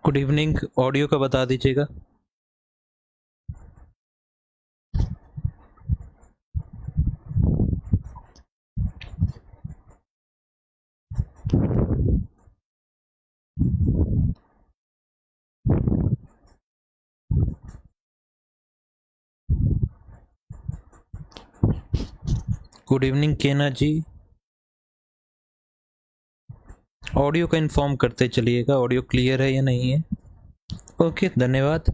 Good evening. Audio का बता दीजिएगा। गुड इवनिंग केना जी। ऑडियो का इन्फॉर्म करते चलिएगा, ऑडियो क्लियर है या नहीं है। ओके, धन्यवाद।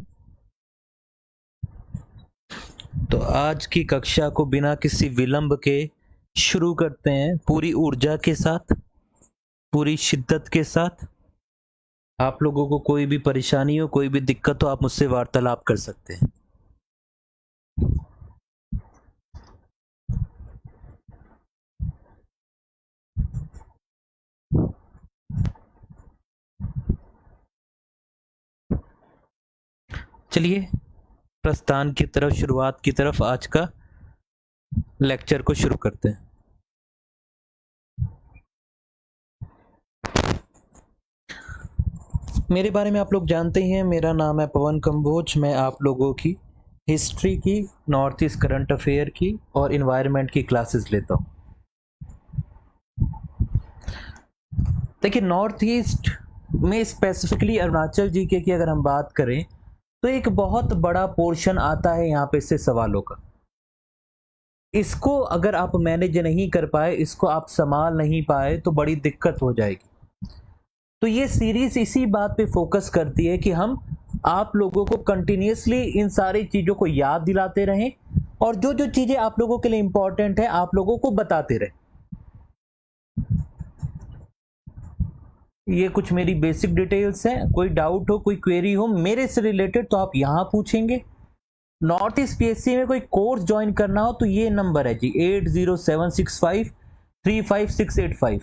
तो आज की कक्षा को बिना किसी विलंब के शुरू करते हैं, पूरी ऊर्जा के साथ, पूरी शिद्दत के साथ। आप लोगों को कोई भी परेशानी हो, कोई भी दिक्कत हो, आप मुझसे वार्तालाप कर सकते हैं। चलिए प्रस्थान की तरफ, शुरुआत की तरफ आज का लेक्चर को शुरू करते हैं। मेरे बारे में आप लोग जानते ही हैं, मेरा नाम है पवन कंबोज। मैं आप लोगों की हिस्ट्री की, नॉर्थ ईस्ट करंट अफेयर की और इन्वायरमेंट की क्लासेस लेता हूँ। देखिए, नॉर्थ ईस्ट में स्पेसिफिकली अरुणाचल जीके की अगर हम बात करें तो एक बहुत बड़ा पोर्शन आता है यहाँ पे से सवालों का। इसको अगर आप मैनेज नहीं कर पाए, इसको आप संभाल नहीं पाए तो बड़ी दिक्कत हो जाएगी। तो ये सीरीज इसी बात पे फोकस करती है कि हम आप लोगों को कंटिन्यूसली इन सारी चीजों को याद दिलाते रहें और जो जो चीजें आप लोगों के लिए इंपॉर्टेंट है आप लोगों को बताते रहें। ये कुछ मेरी बेसिक डिटेल्स हैं। कोई डाउट हो, कोई क्वेरी हो मेरे से रिलेटेड तो आप यहाँ पूछेंगे। नॉर्थ ईस्ट पीएससी में कोई कोर्स ज्वाइन करना हो तो ये नंबर है जी 8076535685।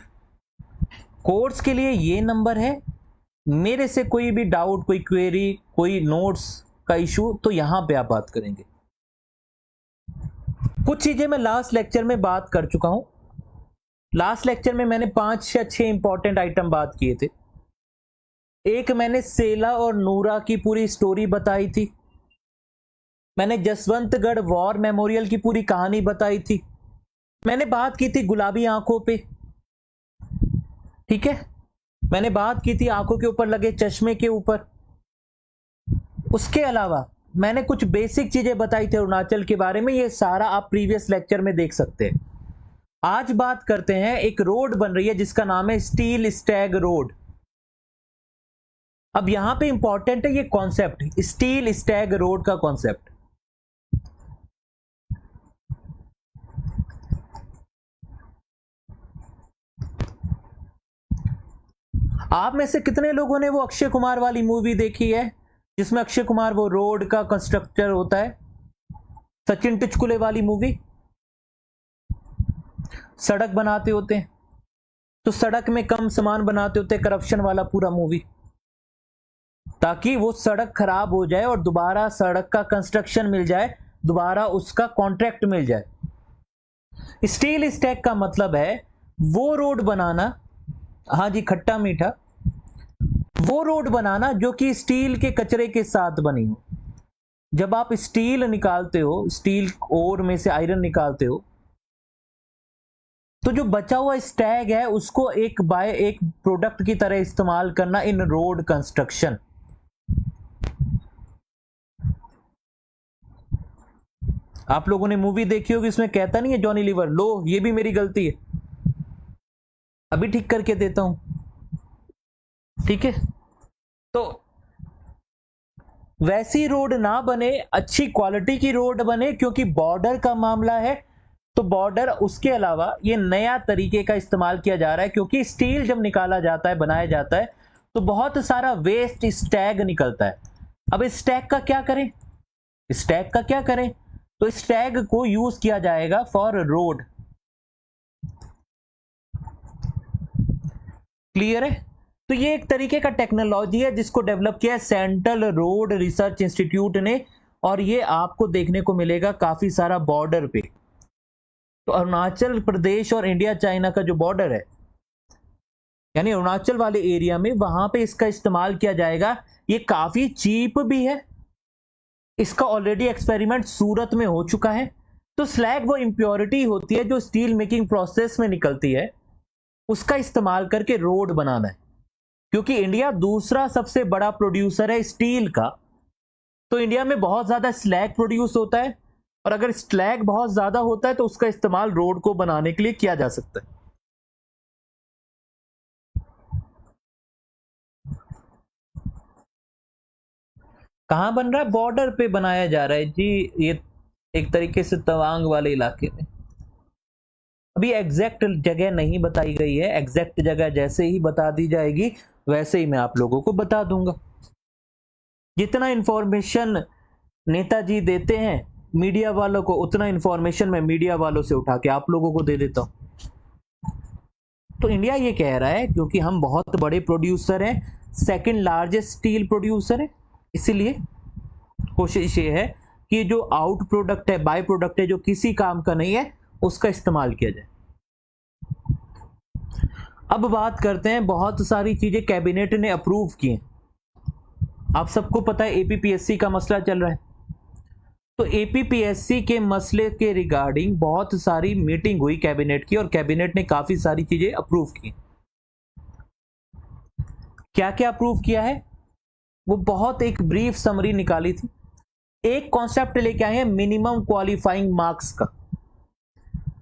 कोर्स के लिए ये नंबर है। मेरे से कोई भी डाउट, कोई क्वेरी, कोई नोट्स का इशू तो यहां पे आप बात करेंगे। कुछ चीजें मैं लास्ट लेक्चर में बात कर चुका हूं। लास्ट लेक्चर में मैंने 5 या 6 इंपॉर्टेंट आइटम बात किए थे। एक मैंने सेला और नूरा की पूरी स्टोरी बताई थी। मैंने जसवंतगढ़ वॉर मेमोरियल की पूरी कहानी बताई थी। मैंने बात की थी गुलाबी आंखों पे, ठीक है। मैंने बात की थी आंखों के ऊपर लगे चश्मे के ऊपर। उसके अलावा मैंने कुछ बेसिक चीजें बताई थी अरुणाचल के बारे में। ये सारा आप प्रीवियस लेक्चर में देख सकते हैं। आज बात करते हैं, एक रोड बन रही है जिसका नाम है स्टील स्टैग रोड। अब यहां पे इंपॉर्टेंट है ये कॉन्सेप्ट, स्टील स्टैग रोड का कॉन्सेप्ट। आप में से कितने लोगों ने वो अक्षय कुमार वाली मूवी देखी है जिसमें अक्षय कुमार वो रोड का कंस्ट्रक्टर होता है, सचिन टिचकुले वाली मूवी। सड़क बनाते होते हैं तो सड़क में कम सामान बनाते होते हैं, करप्शन वाला पूरा मूवी, ताकि वो सड़क खराब हो जाए और दोबारा सड़क का कंस्ट्रक्शन मिल जाए, दोबारा उसका कॉन्ट्रैक्ट मिल जाए। स्टील स्टैक का मतलब है वो रोड बनाना, हाँ जी खट्टा मीठा, वो रोड बनाना जो कि स्टील के कचरे के साथ बनी हो। जब आप स्टील निकालते हो, स्टील ओर में से आयरन निकालते हो, तो जो बचा हुआ स्टैग है उसको एक बाय एक प्रोडक्ट की तरह इस्तेमाल करना इन रोड कंस्ट्रक्शन। आप लोगों ने मूवी देखी होगी, इसमें कहता नहीं है जॉनी लीवर, लो ये भी मेरी गलती है, अभी ठीक करके देता हूं, ठीक है। तो वैसी रोड ना बने, अच्छी क्वालिटी की रोड बने, क्योंकि बॉर्डर का मामला है। तो बॉर्डर, उसके अलावा ये नया तरीके का इस्तेमाल किया जा रहा है, क्योंकि स्टील जब निकाला जाता है, बनाया जाता है, तो बहुत सारा वेस्ट स्टैग निकलता है। अब इस स्टैग का क्या करें, स्टैग का क्या करें, तो स्टैग को यूज किया जाएगा फॉर रोड। क्लियर है। तो ये एक तरीके का टेक्नोलॉजी है जिसको डेवलप किया है सेंट्रल रोड रिसर्च इंस्टीट्यूट ने, और ये आपको देखने को मिलेगा काफी सारा बॉर्डर पे। तो अरुणाचल प्रदेश और इंडिया चाइना का जो बॉर्डर है, यानी अरुणाचल वाले एरिया में, वहां पे इसका इस्तेमाल किया जाएगा। ये काफी चीप भी है। इसका ऑलरेडी एक्सपेरिमेंट सूरत में हो चुका है। तो स्लैग वो इंप्योरिटी होती है जो स्टील मेकिंग प्रोसेस में निकलती है, उसका इस्तेमाल करके रोड बनाना है। क्योंकि इंडिया दूसरा सबसे बड़ा प्रोड्यूसर है स्टील का, तो इंडिया में बहुत ज्यादा स्लैग प्रोड्यूस होता है, और अगर स्लैग बहुत ज्यादा होता है तो उसका इस्तेमाल रोड को बनाने के लिए किया जा सकता है। कहां बन रहा है? बॉर्डर पे बनाया जा रहा है जी, ये एक तरीके से तवांग वाले इलाके में। अभी एग्जैक्ट जगह नहीं बताई गई है, एग्जैक्ट जगह जैसे ही बता दी जाएगी वैसे ही मैं आप लोगों को बता दूंगा। जितना इंफॉर्मेशन नेताजी देते हैं मीडिया वालों को, उतना इंफॉर्मेशन मैं मीडिया वालों से उठा के आप लोगों को दे देता हूं। तो इंडिया ये कह रहा है क्योंकि हम बहुत बड़े प्रोड्यूसर हैं, सेकंड लार्जेस्ट स्टील प्रोड्यूसर है, इसीलिए कोशिश ये है कि जो आउट प्रोडक्ट है, बाय प्रोडक्ट है, जो किसी काम का नहीं है, उसका इस्तेमाल किया जाए। अब बात करते हैं, बहुत सारी चीजें कैबिनेट ने अप्रूव की हैं। आप सबको पता है एपीपीएससी का मसला चल रहा है, तो एपीपीएससी के मसले के रिगार्डिंग बहुत सारी मीटिंग हुई कैबिनेट की, और कैबिनेट ने काफी सारी चीजें अप्रूव की। क्या क्या अप्रूव किया है वो बहुत एक ब्रीफ समरी निकाली थी। एक कॉन्सेप्ट लेके आए हैं मिनिमम क्वालिफाइंग मार्क्स का।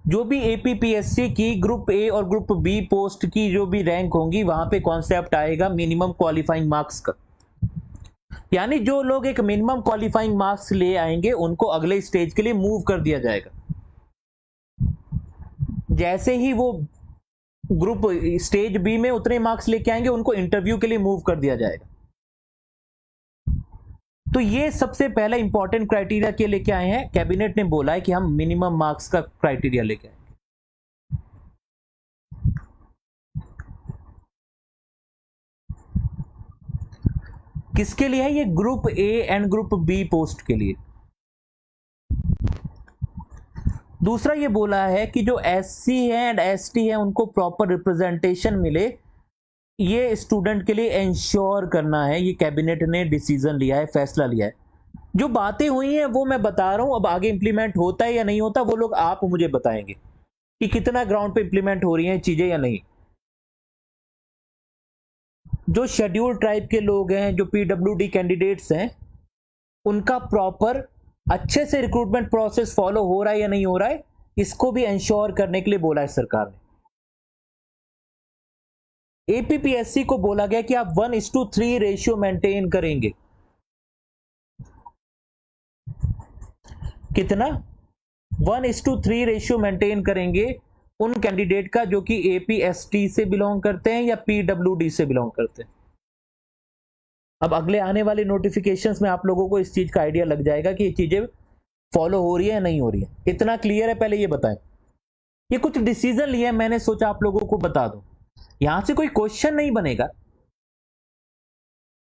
जो भी एपीपीएससी की ग्रुप ए और ग्रुप बी पोस्ट की जो भी रैंक होंगी, वहां पे कॉन्सेप्ट आएगा मिनिमम क्वालिफाइंग मार्क्स का। यानी जो लोग एक मिनिमम क्वालिफाइंग मार्क्स ले आएंगे उनको अगले स्टेज के लिए मूव कर दिया जाएगा। जैसे ही वो ग्रुप स्टेज बी में उतने मार्क्स लेके आएंगे, उनको इंटरव्यू के लिए मूव कर दिया जाएगा। तो ये सबसे पहला इंपॉर्टेंट क्राइटेरिया के लेके आए हैं। कैबिनेट ने बोला है कि हम मिनिमम मार्क्स का क्राइटेरिया लेके आएंगे। किसके लिए है ये? Group A and group B post के लिए। दूसरा ये बोला है कि जो एससी है एंड एसटी है उनको प्रॉपर रिप्रेजेंटेशन मिले, ये स्टूडेंट के लिए इंश्योर करना है। ये कैबिनेट ने डिसीजन लिया है, फैसला लिया है। जो बातें हुई हैं वो मैं बता रहा हूं, अब आगे इंप्लीमेंट होता है या नहीं होता वो लोग आप मुझे बताएंगे कि कितना ग्राउंड पे इंप्लीमेंट हो रही हैं चीजें या नहीं। जो शेड्यूल ट्राइब के लोग हैं, जो पीडब्ल्यूडी कैंडिडेट्स हैं, उनका प्रॉपर अच्छे से रिक्रूटमेंट प्रोसेस फॉलो हो रहा है या नहीं हो रहा है, इसको भी इंश्योर करने के लिए बोला है सरकार ने। एपीपीएससी को बोला गया कि आप 1:3 रेशियो मेंटेन करेंगे। कितना? 1:3 रेशियो मेंटेन करेंगे उन कैंडिडेट का जो कि एपीएसटी से बिलोंग करते हैं या पीडब्ल्यूडी से बिलोंग करते हैं। अब अगले आने वाले नोटिफिकेशंस में आप लोगों को इस चीज का आइडिया लग जाएगा कि ये चीजें फॉलो हो रही है या नहीं हो रही है। इतना क्लियर है? पहले ये बताएं। ये कुछ डिसीजन लिए, मैंने सोचा आप लोगों को बता दूं। यहां से कोई क्वेश्चन नहीं बनेगा,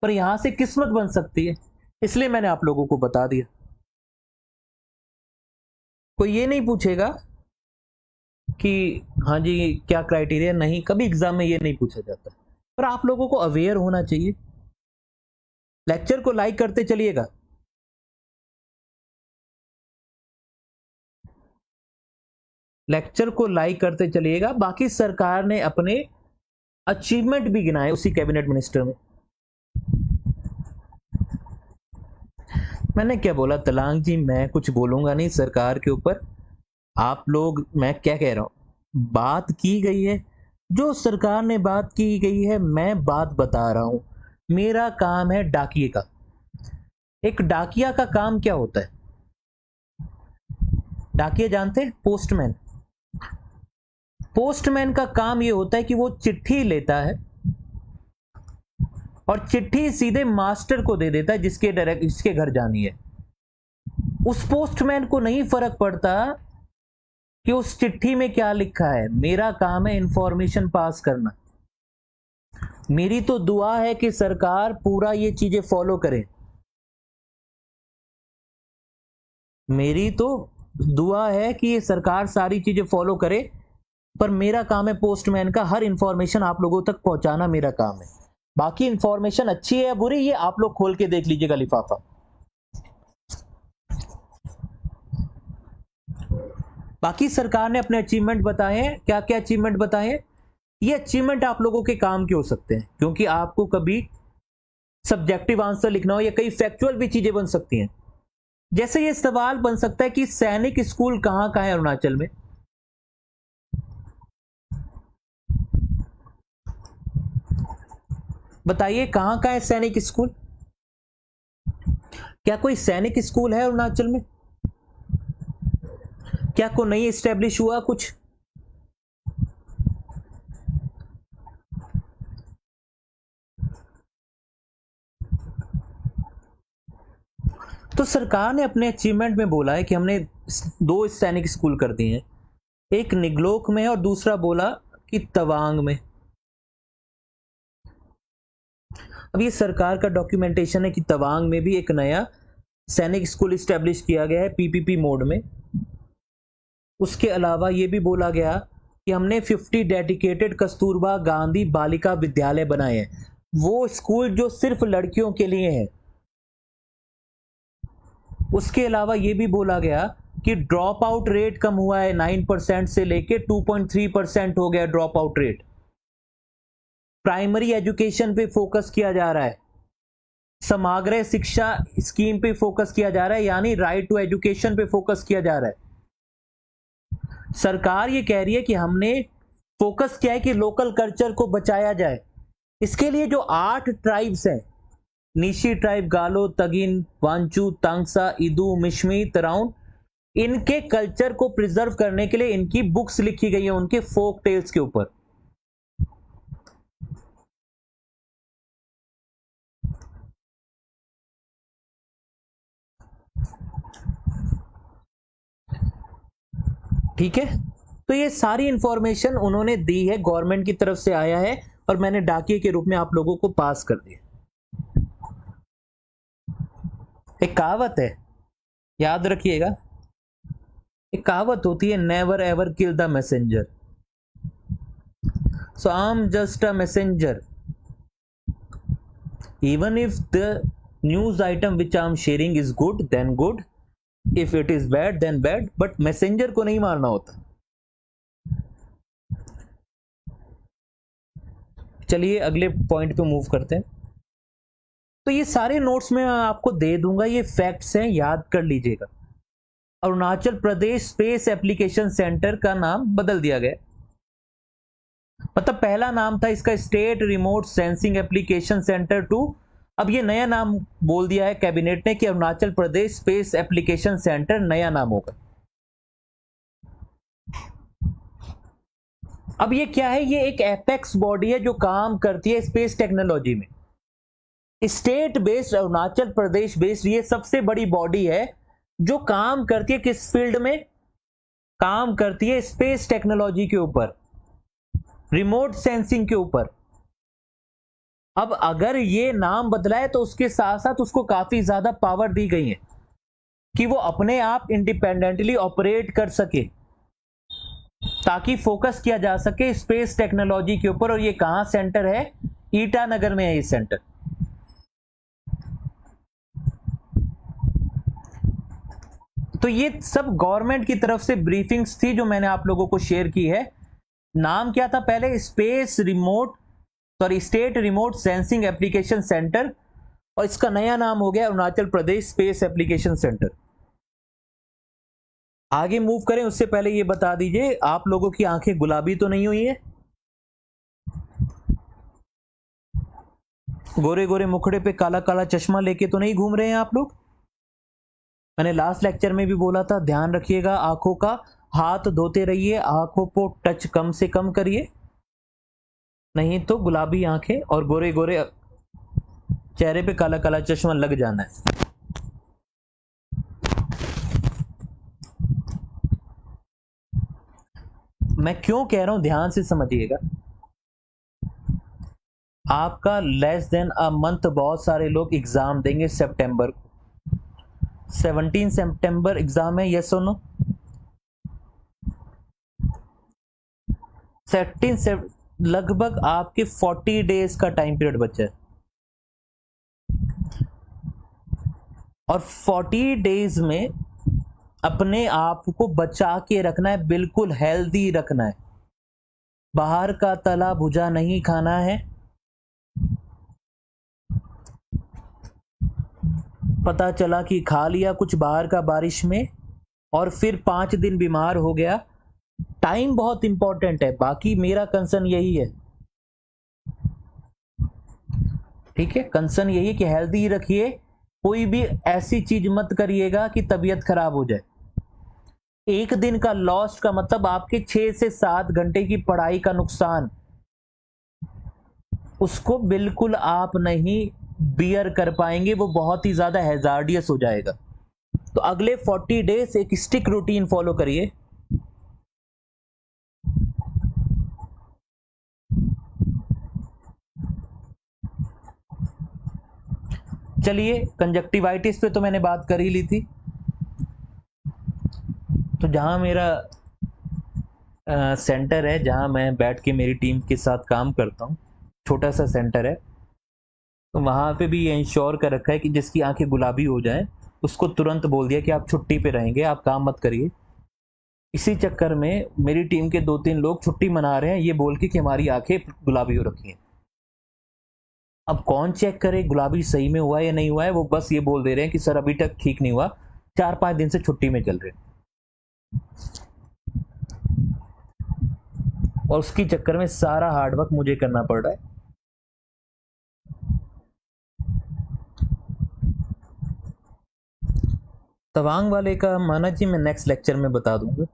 पर यहां से किस्मत बन सकती है, इसलिए मैंने आप लोगों को बता दिया। कोई ये नहीं पूछेगा कि हाँ जी क्या क्राइटेरिया, नहीं, कभी एग्जाम में ये नहीं पूछा जाता। पर आप लोगों को अवेयर होना चाहिए। लेक्चर को लाइक करते चलिएगा। लेक्चर को लाइक करते चलिएगा। बाकी सरकार ने अपने अचीवमेंट भी गिनाए उसी कैबिनेट मिनिस्टर में। मैंने क्या बोला तलांग जी, मैं कुछ बोलूंगा नहीं सरकार के ऊपर। आप लोग, मैं क्या कह रहा हूं, बात की गई है, जो सरकार ने बात की गई है मैं बात बता रहा हूं। मेरा काम है डाकिए का। एक डाकिया का काम क्या होता है? डाकिया जानते हैं? पोस्टमैन। पोस्टमैन का काम यह होता है कि वो चिट्ठी लेता है और चिट्ठी सीधे मास्टर को दे देता है जिसके घर जानी है। उस पोस्टमैन को नहीं फर्क पड़ता कि उस चिट्ठी में क्या लिखा है। मेरा काम है इंफॉर्मेशन पास करना। मेरी तो दुआ है कि सरकार पूरा ये चीजें फॉलो करे। मेरी तो दुआ है कि ये सरकार सारी चीजें फॉलो करे। पर मेरा काम है पोस्टमैन का हर इंफॉर्मेशन आप लोगों तक पहुंचाना, मेरा काम है। बाकी इंफॉर्मेशन अच्छी है या बुरी, ये आप लोग खोल के देख लीजिएगा लिफाफा। बाकी सरकार ने अपने अचीवमेंट बताए हैं। क्या क्या अचीवमेंट बताए हैं? ये अचीवमेंट आप लोगों के काम के हो सकते हैं, क्योंकि आपको कभी सब्जेक्टिव आंसर लिखना हो या कई फैक्चुअल भी चीजें बन सकती हैं। जैसे ये सवाल बन सकता है कि सैनिक स्कूल कहां कहां है अरुणाचल में। बताइए कहां कहां है सैनिक स्कूल? क्या कोई सैनिक स्कूल है अरुणाचल में? क्या को नहीं एस्टेब्लिश हुआ कुछ? तो सरकार ने अपने अचीवमेंट में बोला है कि हमने 2 सैनिक स्कूल कर दिए हैं, एक निगलोक में और दूसरा बोला कि तवांग में। अब ये सरकार का डॉक्यूमेंटेशन है कि तवांग में भी एक नया सैनिक स्कूल इस्टेब्लिश किया गया है पीपीपी मोड में। उसके अलावा ये भी बोला गया कि हमने 50 डेडिकेटेड कस्तूरबा गांधी बालिका विद्यालय बनाए हैं, वो स्कूल जो सिर्फ लड़कियों के लिए हैं। उसके अलावा ये भी बोला गया कि ड्रॉप आउट रेट कम हुआ है, 9% से लेके 2.3% हो गया drop out rate. Primary education पे फोकस किया जा रहा है, समग्र शिक्षा स्कीम पे फोकस किया जा रहा है, यानी राइट टू एजुकेशन पे फोकस किया जा रहा है। सरकार ये कह रही है कि हमने फोकस किया है कि लोकल कल्चर को बचाया जाए। इसके लिए जो 8 ट्राइब्स हैं, निशी ट्राइब, गालो, तगिन, वांचू, तांगसा, इदू, मिशमी, तराउन, इनके कल्चर को प्रिजर्व करने के लिए इनकी बुक्स लिखी गई है उनके फोक टेल्स के ऊपर। ठीक है, तो ये सारी इंफॉर्मेशन उन्होंने दी है, गवर्नमेंट की तरफ से आया है और मैंने डाकिए के रूप में आप लोगों को पास कर दिया। एक कहावत है, याद रखिएगा, एक कहावत होती है, never ever kill the messenger. So I am just a messenger. Even if the news item which I am sharing is good then good, if it is bad then bad, but messenger को नहीं मारना होता। चलिए अगले point पे move करते हैं। तो ये सारे नोट्स मैं आपको दे दूंगा, ये फैक्ट्स हैं, याद कर लीजिएगा। Arunachal Pradesh space application centre का नाम बदल दिया गया, मतलब पहला नाम था इसका state remote sensing application centre 2, अब ये नया नाम बोल दिया है कैबिनेट ने कि Arunachal Pradesh space application centre नया नाम होगा। अब ये क्या है? ये एक एपेक्स बॉडी है जो काम करती है स्पेस टेक्नोलॉजी में। State based, Arunachal Pradesh based, ये सबसे बड़ी बॉडी है जो काम करती है किस फील्ड में? काम करती है स्पेस टेक्नोलॉजी के ऊपर, रिमोट सेंसिंग के ऊपर। अब अगर ये नाम बदला है तो उसके साथ साथ उसको काफी ज्यादा पावर दी गई है कि वो अपने आप इंडिपेंडेंटली ऑपरेट कर सके, ताकि फोकस किया जा सके स्पेस टेक्नोलॉजी के ऊपर। और ये कहां सेंटर है? ईटानगर में है ये सेंटर। तो ये सब गवर्नमेंट की तरफ से ब्रीफिंग्स थी जो मैंने आप लोगों को शेयर की है। नाम क्या था पहले? State remote sensing application centre, और इसका नया नाम हो गया Arunachal Pradesh space application centre. आगे मूव करें उससे पहले ये बता दीजिए, आप लोगों की आंखें गुलाबी तो नहीं हुई है? गोरे गोरे मुखड़े पे काला काला चश्मा लेके तो नहीं घूम रहे हैं आप लोग? मैंने लास्ट लेक्चर में भी बोला था, ध्यान रखिएगा आंखों का, हाथ धोते रहिए, आंखों को टच कम से कम करिए, नहीं तो गुलाबी आंखें और गोरे गोरे चेहरे पे काला काला चश्मा लग जाना है। मैं क्यों कह रहा हूं ध्यान से समझिएगा। आपका लेस देन अ मंथ बहुत सारे लोग एग्जाम देंगे सितंबर को, 17 सितंबर एग्जाम है, यस और नो? सेटिंग से लगभग आपके 40 डेज का टाइम पीरियड बचा है, और 40 डेज में अपने आप को बचा के रखना है, बिल्कुल हेल्दी रखना है। बाहर का तला भुजा नहीं खाना है। पता चला कि खा लिया कुछ बाहर का बारिश में और फिर 5 दिन बीमार हो गया, टाइम बहुत इंपॉर्टेंट है। बाकी मेरा कंसर्न यही है, ठीक है, कंसर्न यही है कि हेल्दी रखिए। कोई भी ऐसी चीज मत करिएगा कि तबीयत खराब हो जाए। एक दिन का लॉस का मतलब आपके 6 से 7 घंटे की पढ़ाई का नुकसान, उसको बिल्कुल आप नहीं बियर कर पाएंगे, वो बहुत ही ज्यादा हैजार्डियस हो जाएगा। तो अगले 40 डेज एक स्टिक रूटीन फॉलो करिए। चलिए, कंजक्टिवाइटिस पे तो मैंने बात कर ही ली थी। तो जहां मेरा सेंटर है, जहां मैं बैठ के मेरी टीम के साथ काम करता हूँ, छोटा सा सेंटर है, तो वहां पे भी ये इंश्योर कर रखा है कि जिसकी आंखें गुलाबी हो जाए उसको तुरंत बोल दिया कि आप छुट्टी पे रहेंगे, आप काम मत करिए। इसी चक्कर में मेरी टीम के 2-3 लोग छुट्टी मना रहे हैं ये बोल के कि हमारी आंखें गुलाबी हो रखी हैं। अब कौन चेक करे गुलाबी सही में हुआ या नहीं हुआ है? वो बस ये बोल दे रहे हैं कि सर अभी तक ठीक नहीं हुआ, 4-5 दिन से छुट्टी में चल रहे हैं। और उसकी चक्कर में सारा हार्डवर्क मुझे करना पड़ रहा है। तवांग वाले का माना जी मैं नेक्स्ट लेक्चर में बता दूंगा।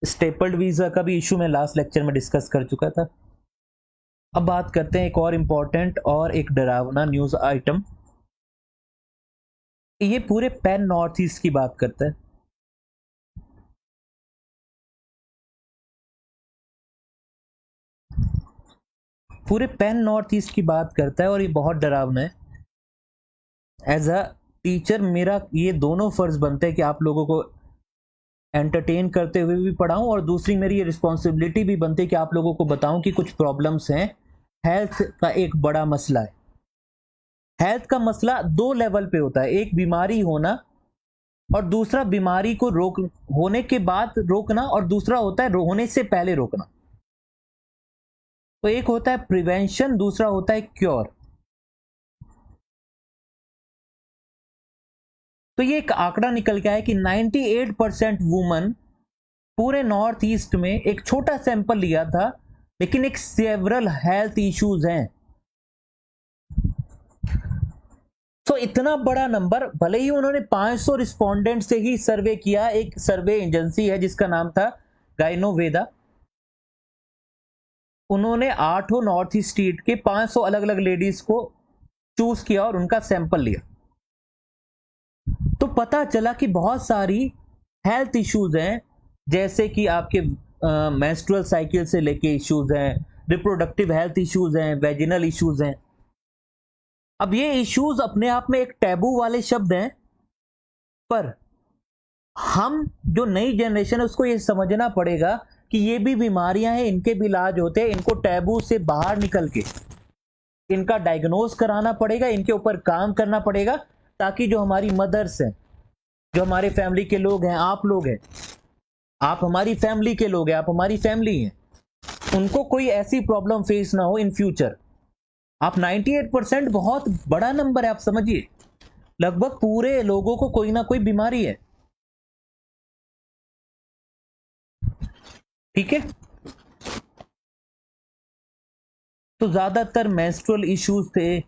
स्टेपल्ड वीजा का भी इशू मैं लास्ट लेक्चर में डिस्कस कर चुका था। अब बात करते हैं एक और इंपॉर्टेंट और एक डरावना न्यूज आइटम। ये पूरे पैन नॉर्थ ईस्ट की बात करता है। पूरे पैन नॉर्थ ईस्ट की बात करता है और ये बहुत डरावना है। एज अ टीचर मेरा ये दोनों फर्ज बनते हैं कि आप लोगों को एंटरटेन करते हुए भी पढ़ाऊं, और दूसरी मेरी ये रिस्पॉन्सिबिलिटी भी बनती है कि आप लोगों को बताऊं कि कुछ प्रॉब्लम्स हैं। हेल्थ का एक बड़ा मसला है। हेल्थ का मसला 2 लेवल पे होता है, एक बीमारी होना और दूसरा बीमारी को होने के बाद रोकना, और दूसरा होता है होने से पहले रोकना। तो एक होता है प्रिवेंशन, दूसरा होता है क्योर। तो ये एक आंकड़ा निकल के आया कि 98% वुमन पूरे नॉर्थ ईस्ट में, एक छोटा सैंपल लिया था लेकिन एक सेवरल हेल्थ इश्यूज हैं। तो इतना बड़ा नंबर, भले ही उन्होंने 500 रिस्पोंडेंट से ही सर्वे किया, एक सर्वे एजेंसी है जिसका नाम था गाइनोवेदा। उन्होंने 8 नॉर्थ ईस्ट स्टेट के 500 अलग अलग लेडीज को चूज किया और उनका सैंपल लिया। तो पता चला कि बहुत सारी हेल्थ इश्यूज हैं, जैसे कि आपके मेंस्ट्रुअल साइकिल से लेके इश्यूज हैं, रिप्रोडक्टिव हेल्थ इश्यूज हैं, वेजिनल इश्यूज हैं। अब ये इश्यूज अपने आप में एक टैबू वाले शब्द हैं, पर हम जो नई जनरेशन है उसको ये समझना पड़ेगा कि ये भी बीमारियां हैं, इनके भी इलाज होते हैं। इनको टैबू से बाहर निकल के इनका डायग्नोज कराना पड़ेगा, इनके ऊपर काम करना पड़ेगा, ताकि जो हमारी मदर्स हैं, जो हमारे फैमिली के लोग हैं, आप लोग हैं, आप हमारी फैमिली के लोग हैं, आप हमारी फैमिली हैं, उनको कोई ऐसी प्रॉब्लम फेस ना हो इन फ्यूचर। आप 98% बहुत बड़ा नंबर है, आप समझिए, लगभग पूरे लोगों को कोई ना कोई बीमारी है। ठीक है, तो ज्यादातर मेंस्ट्रुअल इश्यूज थे,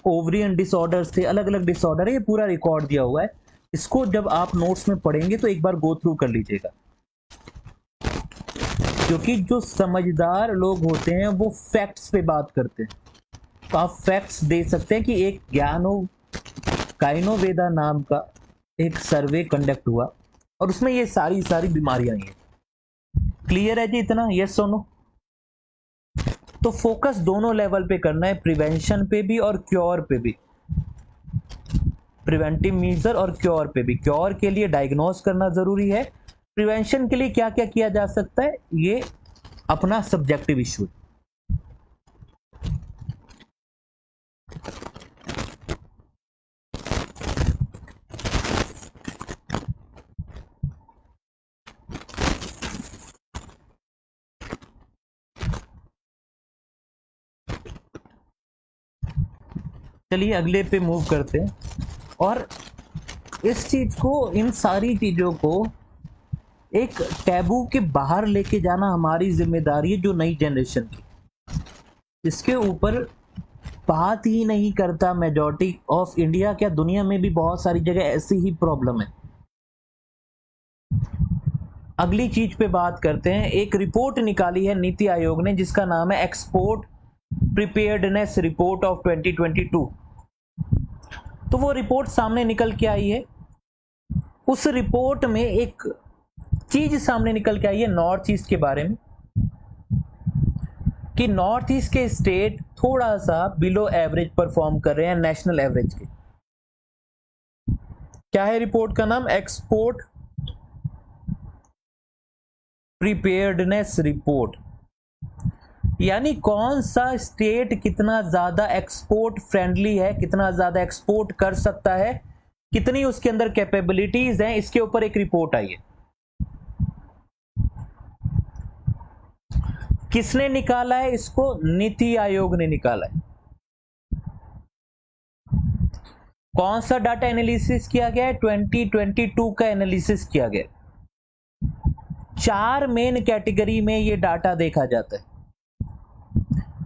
ओवरियन डिसऑर्डर्स थे, अलग अलग डिसऑर्डर है, ये पूरा रिकॉर्ड दिया हुआ है। इसको जब आप नोट्स में पढ़ेंगे तो एक बार गो थ्रू कर लीजिएगा, क्योंकि जो समझदार लोग होते हैं वो फैक्ट्स पे बात करते हैं। तो आप फैक्ट्स दे सकते हैं कि एक गाइनोवेदा नाम का एक सर्वे कंडक्ट हुआ और उसमें ये सारी बीमारियां हैं। क्लियर है जी इतना? यस और नो? तो फोकस दोनों लेवल पे करना है, प्रिवेंशन पे भी और क्योर पे भी। प्रिवेंटिव मेजर और क्योर पे भी। क्योर के लिए डायग्नोज करना जरूरी है, प्रिवेंशन के लिए क्या क्या किया जा सकता है ये अपना सब्जेक्टिव इशू। चलिए अगले पे मूव करते हैं। और इस चीज को, इन सारी चीजों को एक टैबू के बाहर लेके जाना हमारी जिम्मेदारी है, जो नई जनरेशन की। इसके ऊपर बात ही नहीं करता मेजॉरिटी ऑफ इंडिया, क्या दुनिया में भी बहुत सारी जगह ऐसी ही प्रॉब्लम है। अगली चीज पे बात करते हैं। एक रिपोर्ट निकाली है नीति आयोग ने जिसका नाम है एक्सपोर्ट प्रिपेयर्डनेस रिपोर्ट ऑफ 2022। तो वो रिपोर्ट सामने निकल के आई है। उस रिपोर्ट में एक चीज सामने निकल के आई है नॉर्थ ईस्ट के बारे में, कि नॉर्थ ईस्ट के स्टेट थोड़ा सा बिलो एवरेज परफॉर्म कर रहे हैं नेशनल एवरेज के। क्या है रिपोर्ट का नाम? Export preparedness report. यानी कौन सा स्टेट कितना ज्यादा एक्सपोर्ट फ्रेंडली है, कितना ज्यादा एक्सपोर्ट कर सकता है, कितनी उसके अंदर कैपेबिलिटीज हैं, इसके ऊपर एक रिपोर्ट आई है। किसने निकाला है इसको? नीति आयोग ने निकाला है। कौन सा डाटा एनालिसिस किया गया है? 2022 का एनालिसिस किया गया। 4 मेन कैटेगरी में ये डाटा देखा जाता है।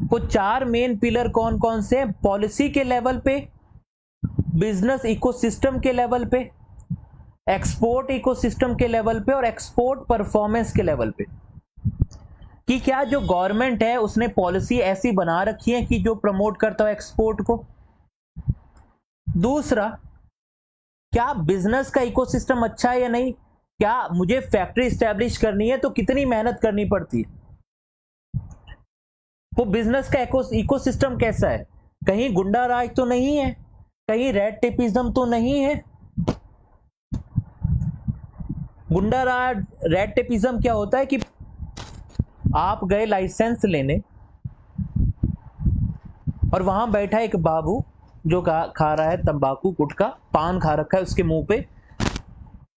वो 4 मेन पिलर कौन कौन से हैं? पॉलिसी के लेवल पे, बिजनेस इकोसिस्टम के लेवल पे, एक्सपोर्ट इकोसिस्टम के लेवल पे और एक्सपोर्ट परफॉर्मेंस के लेवल पे। कि क्या जो गवर्नमेंट है उसने पॉलिसी ऐसी बना रखी है कि जो प्रमोट करता है एक्सपोर्ट को। दूसरा, क्या बिजनेस का इकोसिस्टम अच्छा है या नहीं। क्या मुझे फैक्ट्री स्टैब्लिश करनी है तो कितनी मेहनत करनी पड़ती है। वो बिजनेस का इकोसिस्टम कैसा है, कहीं गुंडा राज तो नहीं है, कहीं रेड टेपिज्म तो नहीं है। गुंडा राज, रेड टेपिज्म क्या होता है कि आप गए लाइसेंस लेने और वहां बैठा एक बाबू जो खा रहा है तंबाकू, गुटखा, पान खा रखा है, उसके मुंह पे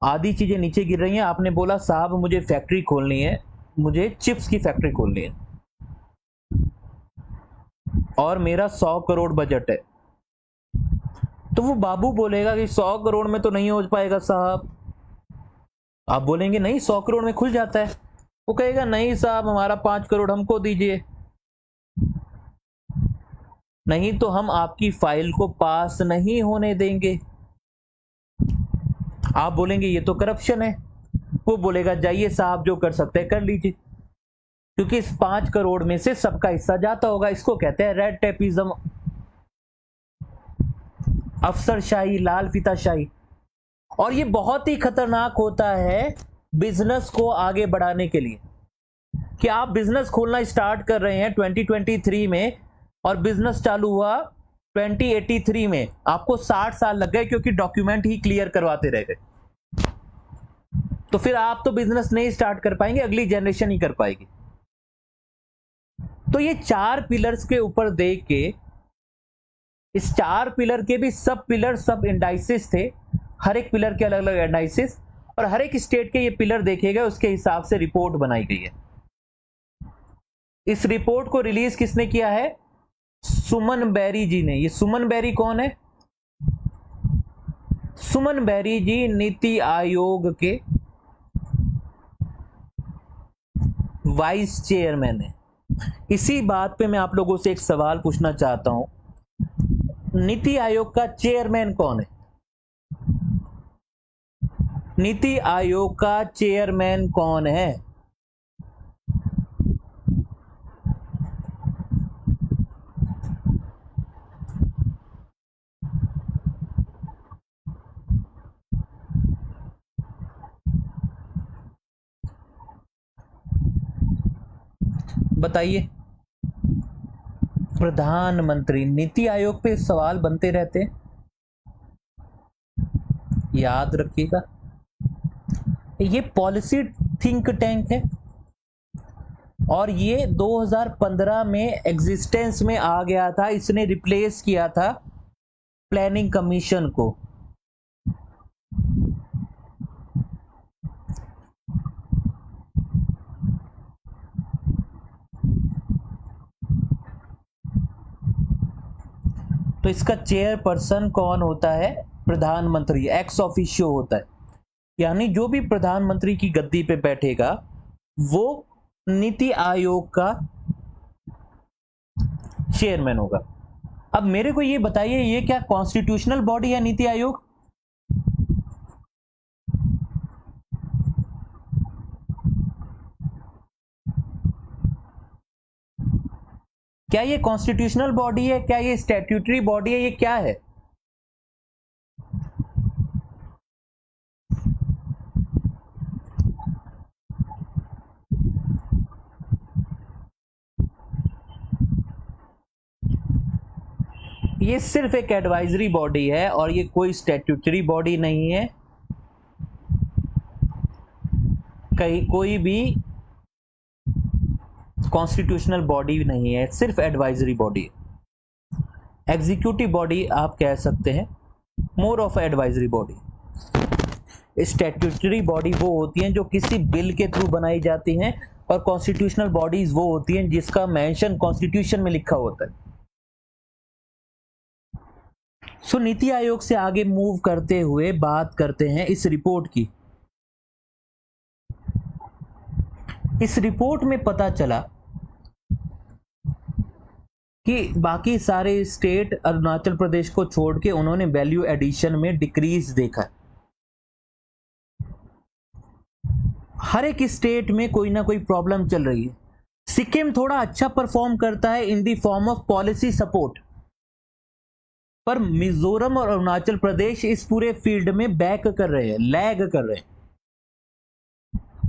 आधी चीजें नीचे गिर रही हैं। आपने बोला साहब मुझे फैक्ट्री खोलनी है, मुझे चिप्स की फैक्ट्री खोलनी है और मेरा 100 करोड़ बजट है। तो वो बाबू बोलेगा कि 100 करोड़ में तो नहीं हो पाएगा साहब। आप बोलेंगे नहीं 100 करोड़ में खुल जाता है। वो कहेगा नहीं साहब हमारा 5 करोड़ हमको दीजिए, नहीं तो हम आपकी फाइल को पास नहीं होने देंगे। आप बोलेंगे ये तो करप्शन है। वो बोलेगा जाइए साहब जो कर सकते हैं कर लीजिए, क्योंकि इस 5 करोड़ में से सबका हिस्सा जाता होगा। इसको कहते हैं रेड टेपिज्म, अफसरशाही, लाल फीताशाही। और ये बहुत ही खतरनाक होता है बिजनेस को आगे बढ़ाने के लिए। कि आप बिजनेस खोलना स्टार्ट कर रहे हैं 2023 में और बिजनेस चालू हुआ 2083 में, आपको 60 साल लग गए क्योंकि डॉक्यूमेंट ही क्लियर करवाते रह गए। तो फिर आप तो बिजनेस नहीं स्टार्ट कर पाएंगे, अगली जनरेशन ही कर पाएगी। तो ये 4 पिलर्स के ऊपर देख के, इस 4 पिलर के भी सब पिलर, सब इंडाइसिस थे, हर एक पिलर के अलग अलग इंडाइसिस, और हर एक स्टेट के ये पिलर देखे गए, उसके हिसाब से रिपोर्ट बनाई गई है। इस रिपोर्ट को रिलीज किसने किया है? सुमन बैरी जी ने। ये सुमन बैरी कौन है? सुमन बैरी जी नीति आयोग के वाइस चेयरमैन है। इसी बात पे मैं आप लोगों से एक सवाल पूछना चाहता हूं, नीति आयोग का चेयरमैन कौन है? नीति आयोग का चेयरमैन कौन है? बताइए। प्रधानमंत्री। नीति आयोग पे सवाल बनते रहते हैं, याद रखिएगा। ये पॉलिसी थिंक टैंक है। और ये 2015 में एग्जिस्टेंस में आ गया था। इसने रिप्लेस किया था प्लानिंग कमीशन को। तो इसका चेयरपर्सन कौन होता है? प्रधानमंत्री, एक्स ऑफिशियो होता है। यानी जो भी प्रधानमंत्री की गद्दी पे बैठेगा वो नीति आयोग का चेयरमैन होगा। अब मेरे को ये बताइए, ये क्या कॉन्स्टिट्यूशनल बॉडी है नीति आयोग? क्या ये कॉन्स्टिट्यूशनल बॉडी है? क्या ये स्टैट्यूटरी बॉडी है? ये क्या है? ये सिर्फ एक एडवाइजरी बॉडी है और ये कोई स्टैट्यूटरी बॉडी नहीं है। कोई भी कॉन्स्टिट्यूशनल बॉडी नहीं है, सिर्फ एडवाइजरी बॉडी है। एग्जीक्यूटिव बॉडी आप कह सकते हैं, more of advisory body. Statutory body वो होती हैं जो किसी बिल के थ्रू बनाई जाती हैं, और कॉन्स्टिट्यूशनल बॉडीज वो होती हैं जिसका मेंशन कॉन्स्टिट्यूशन में लिखा होता है। सो नीति आयोग से आगे मूव करते हुए बात करते हैं इस रिपोर्ट की। इस रिपोर्ट में पता चला कि बाकी सारे स्टेट अरुणाचल प्रदेश को छोड़ के उन्होंने वैल्यू एडिशन में डिक्रीज देखा। हर एक स्टेट में कोई ना कोई प्रॉब्लम चल रही है। सिक्किम थोड़ा अच्छा परफॉर्म करता है in the form of policy support, पर मिजोरम और अरुणाचल प्रदेश इस पूरे फील्ड में बैक कर रहे हैं, लैग कर रहे हैं।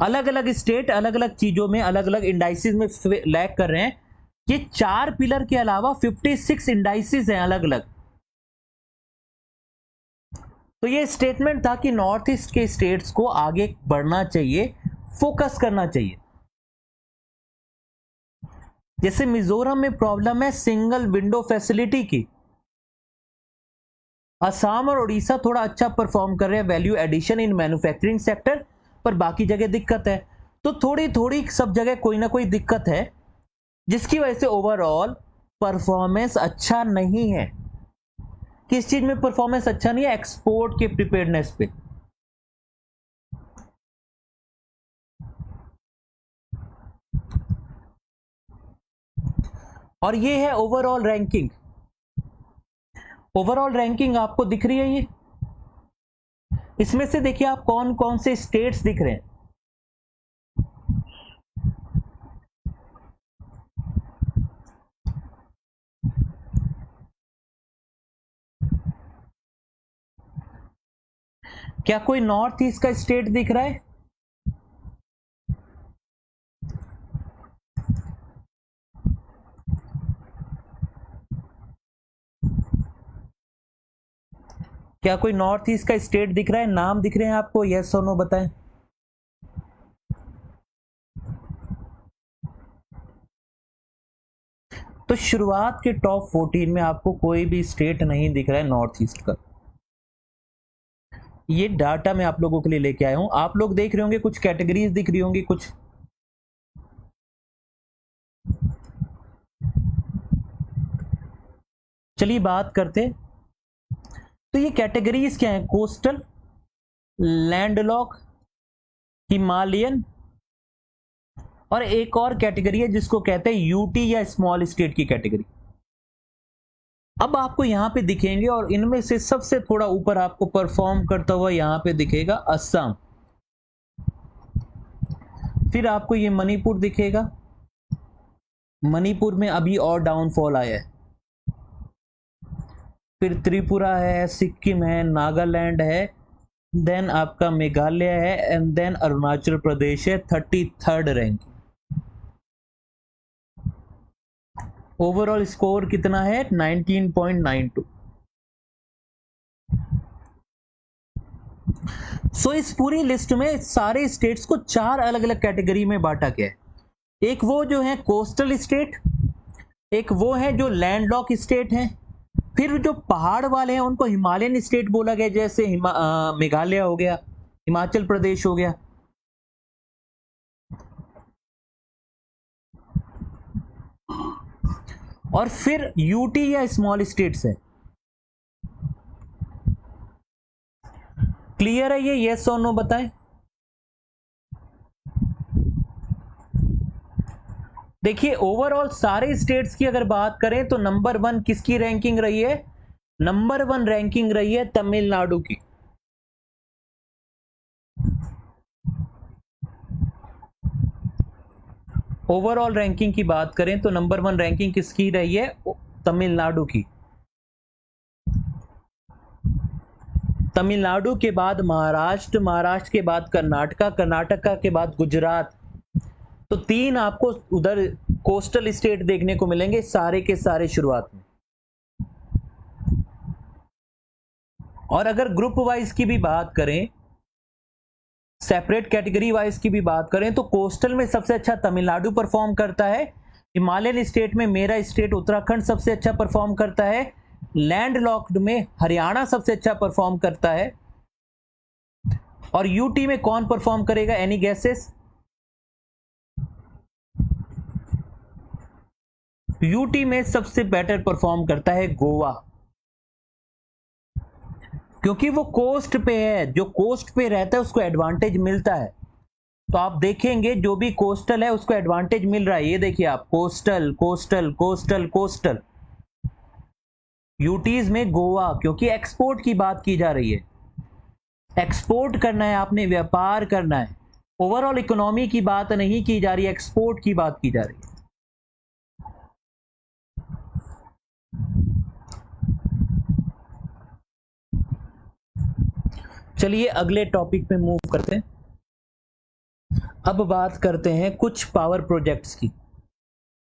अलग अलग स्टेट अलग अलग चीजों में, अलग अलग इंडाइसिस में लैग कर रहे हैं। ये 4 पिलर के अलावा 56 इंडाइसिस हैं अलग अलग। तो ये स्टेटमेंट था कि नॉर्थ ईस्ट के स्टेट्स को आगे बढ़ना चाहिए, फोकस करना चाहिए। जैसे मिजोरम में प्रॉब्लम है सिंगल विंडो फैसिलिटी की। असम और उड़ीसा थोड़ा अच्छा परफॉर्म कर रहे हैं value addition in manufacturing sector, पर बाकी जगह दिक्कत है। तो थोड़ी थोड़ी सब जगह कोई ना कोई दिक्कत है, जिसकी वजह से ओवरऑल परफॉर्मेंस अच्छा नहीं है। किस चीज में परफॉर्मेंस अच्छा नहीं है? एक्सपोर्ट के प्रिपेयर्डनेस पे। और ये है ओवरऑल रैंकिंग। ओवरऑल रैंकिंग आपको दिख रही है ये? इसमें से देखिए आप कौन कौन से स्टेट्स दिख रहे हैं। क्या कोई नॉर्थ ईस्ट का स्टेट दिख रहा है? क्या कोई नॉर्थ ईस्ट का स्टेट दिख रहा है? नाम दिख रहे हैं आपको? यस और नो बताएं। तो शुरुआत के टॉप 14 में आपको कोई भी स्टेट नहीं दिख रहा है नॉर्थ ईस्ट का। ये डाटा मैं आप लोगों के लिए लेके आया हूं। आप लोग देख रहे होंगे कुछ कैटेगरीज दिख रही होंगी कुछ। चलिए बात करते। तो ये कैटेगरीज क्या है? कोस्टल, लैंडलॉक, हिमालयन, और एक और कैटेगरी है जिसको कहते हैं यूटी या स्मॉल स्टेट की कैटेगरी। अब आपको यहां पे दिखेंगे, और इनमें से सबसे थोड़ा ऊपर आपको परफॉर्म करता हुआ यहां पे दिखेगा असम। फिर आपको ये मणिपुर दिखेगा। मणिपुर में अभी और डाउनफॉल आया है। फिर त्रिपुरा है, सिक्किम है, नागालैंड है, देन आपका मेघालय है, एंड देन अरुणाचल प्रदेश है 33rd रैंक। ओवरऑल स्कोर कितना है? 19.92। सो इस पूरी लिस्ट में सारे स्टेट्स को 4 अलग अलग कैटेगरी में बांटा गया है। एक वो जो है कोस्टल स्टेट, एक वो है जो लैंडलॉक स्टेट हैं, फिर जो पहाड़ वाले हैं उनको हिमालयन स्टेट बोला गया, जैसे मेघालय हो गया, हिमाचल प्रदेश हो गया। और फिर यूटी या स्मॉल स्टेट्स है। क्लियर है ये? यस और नो बताएं। देखिए ओवरऑल सारे स्टेट्स की अगर बात करें तो नंबर 1 किसकी रैंकिंग रही है? नंबर 1 रैंकिंग रही है तमिलनाडु की। ओवरऑल रैंकिंग की बात करें तो नंबर 1 रैंकिंग किसकी रही है? तमिलनाडु की। तमिलनाडु के बाद महाराष्ट्र, महाराष्ट्र के बाद कर्नाटका, कर्नाटका के बाद गुजरात। तो 3 आपको उधर कोस्टल स्टेट देखने को मिलेंगे सारे के सारे शुरुआत में। और अगर ग्रुप वाइज की भी बात करें, सेपरेट कैटेगरी वाइज की भी बात करें, तो कोस्टल में सबसे अच्छा तमिलनाडु परफॉर्म करता है। हिमालयन स्टेट में मेरा स्टेट उत्तराखंड सबसे अच्छा परफॉर्म करता है। लैंड लॉक्ड में हरियाणा सबसे अच्छा परफॉर्म करता है। और यूटी में कौन परफॉर्म करेगा? Any guesses? यूटी में सबसे बेटर परफॉर्म करता है गोवा, क्योंकि वो कोस्ट पे है। जो कोस्ट पे रहता है उसको एडवांटेज मिलता है। तो आप देखेंगे जो भी कोस्टल है उसको एडवांटेज मिल रहा है। ये देखिए आप, coastal coastal coastal coastal. UTs में गोवा, क्योंकि एक्सपोर्ट की बात की जा रही है। एक्सपोर्ट करना है आपने, व्यापार करना है। ओवरऑल इकोनॉमी की बात नहीं की जा रही है, एक्सपोर्ट की बात की जा रही है। चलिए अगले टॉपिक पे मूव करते हैं। अब बात करते हैं कुछ पावर प्रोजेक्ट्स की।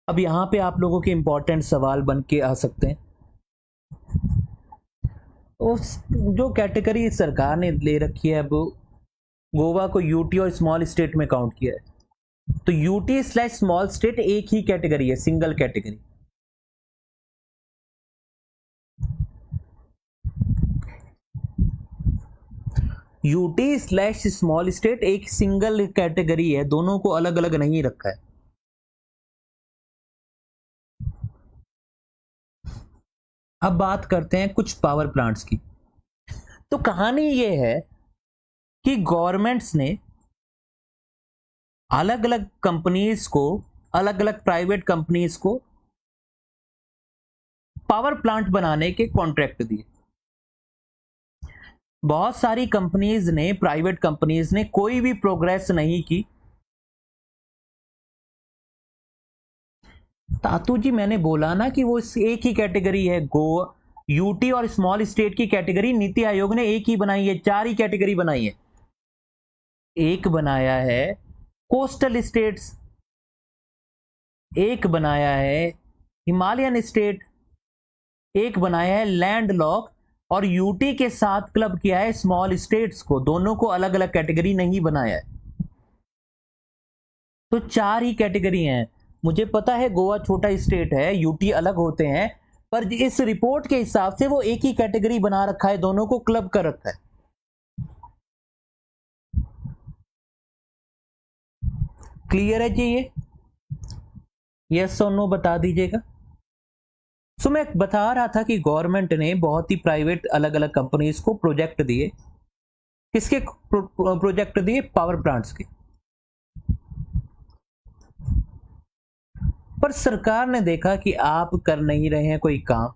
अब यहां पे आप लोगों के इंपॉर्टेंट सवाल बन के आ सकते हैं। उस जो कैटेगरी सरकार ने ले रखी है, अब गोवा को यूटी और स्मॉल स्टेट में काउंट किया है। तो यूटी स्लैश स्मॉल स्टेट एक ही कैटेगरी है, single category. UT slash small state एक सिंगल कैटेगरी है, दोनों को अलग अलग नहीं रखा है। अब बात करते हैं कुछ पावर प्लांट्स की। तो कहानी यह है कि गवर्नमेंट्स ने अलग अलग कंपनीज को, अलग अलग प्राइवेट कंपनीज को पावर प्लांट बनाने के कॉन्ट्रैक्ट दिए। बहुत सारी कंपनीज ने, प्राइवेट कंपनीज ने कोई भी प्रोग्रेस नहीं की। तातू जी मैंने बोला ना कि वो एक ही कैटेगरी है। यूटी और स्मॉल स्टेट की कैटेगरी नीति आयोग ने एक ही बनाई है, 4 ही कैटेगरी बनाई है। एक बनाया है कोस्टल स्टेट्स, एक बनाया है हिमालयन स्टेट, एक बनाया है लैंड लॉक, और यूटी के साथ क्लब किया है स्मॉल स्टेट्स को। दोनों को अलग अलग कैटेगरी नहीं बनाया है। तो 4 ही कैटेगरी हैं। मुझे पता है गोवा छोटा स्टेट है, यूटी अलग होते हैं, पर इस रिपोर्ट के हिसाब से वो एक ही कैटेगरी बना रखा है, दोनों को क्लब कर रखा है। क्लियर है जी? ये यस और नो बता दीजिएगा। सो मैं बता रहा था कि गवर्नमेंट ने बहुत ही प्राइवेट अलग अलग कंपनीज को प्रोजेक्ट दिए। किसके प्रोजेक्ट दिए? पावर प्लांट्स के। पर सरकार ने देखा कि आप कर नहीं रहे हैं कोई काम।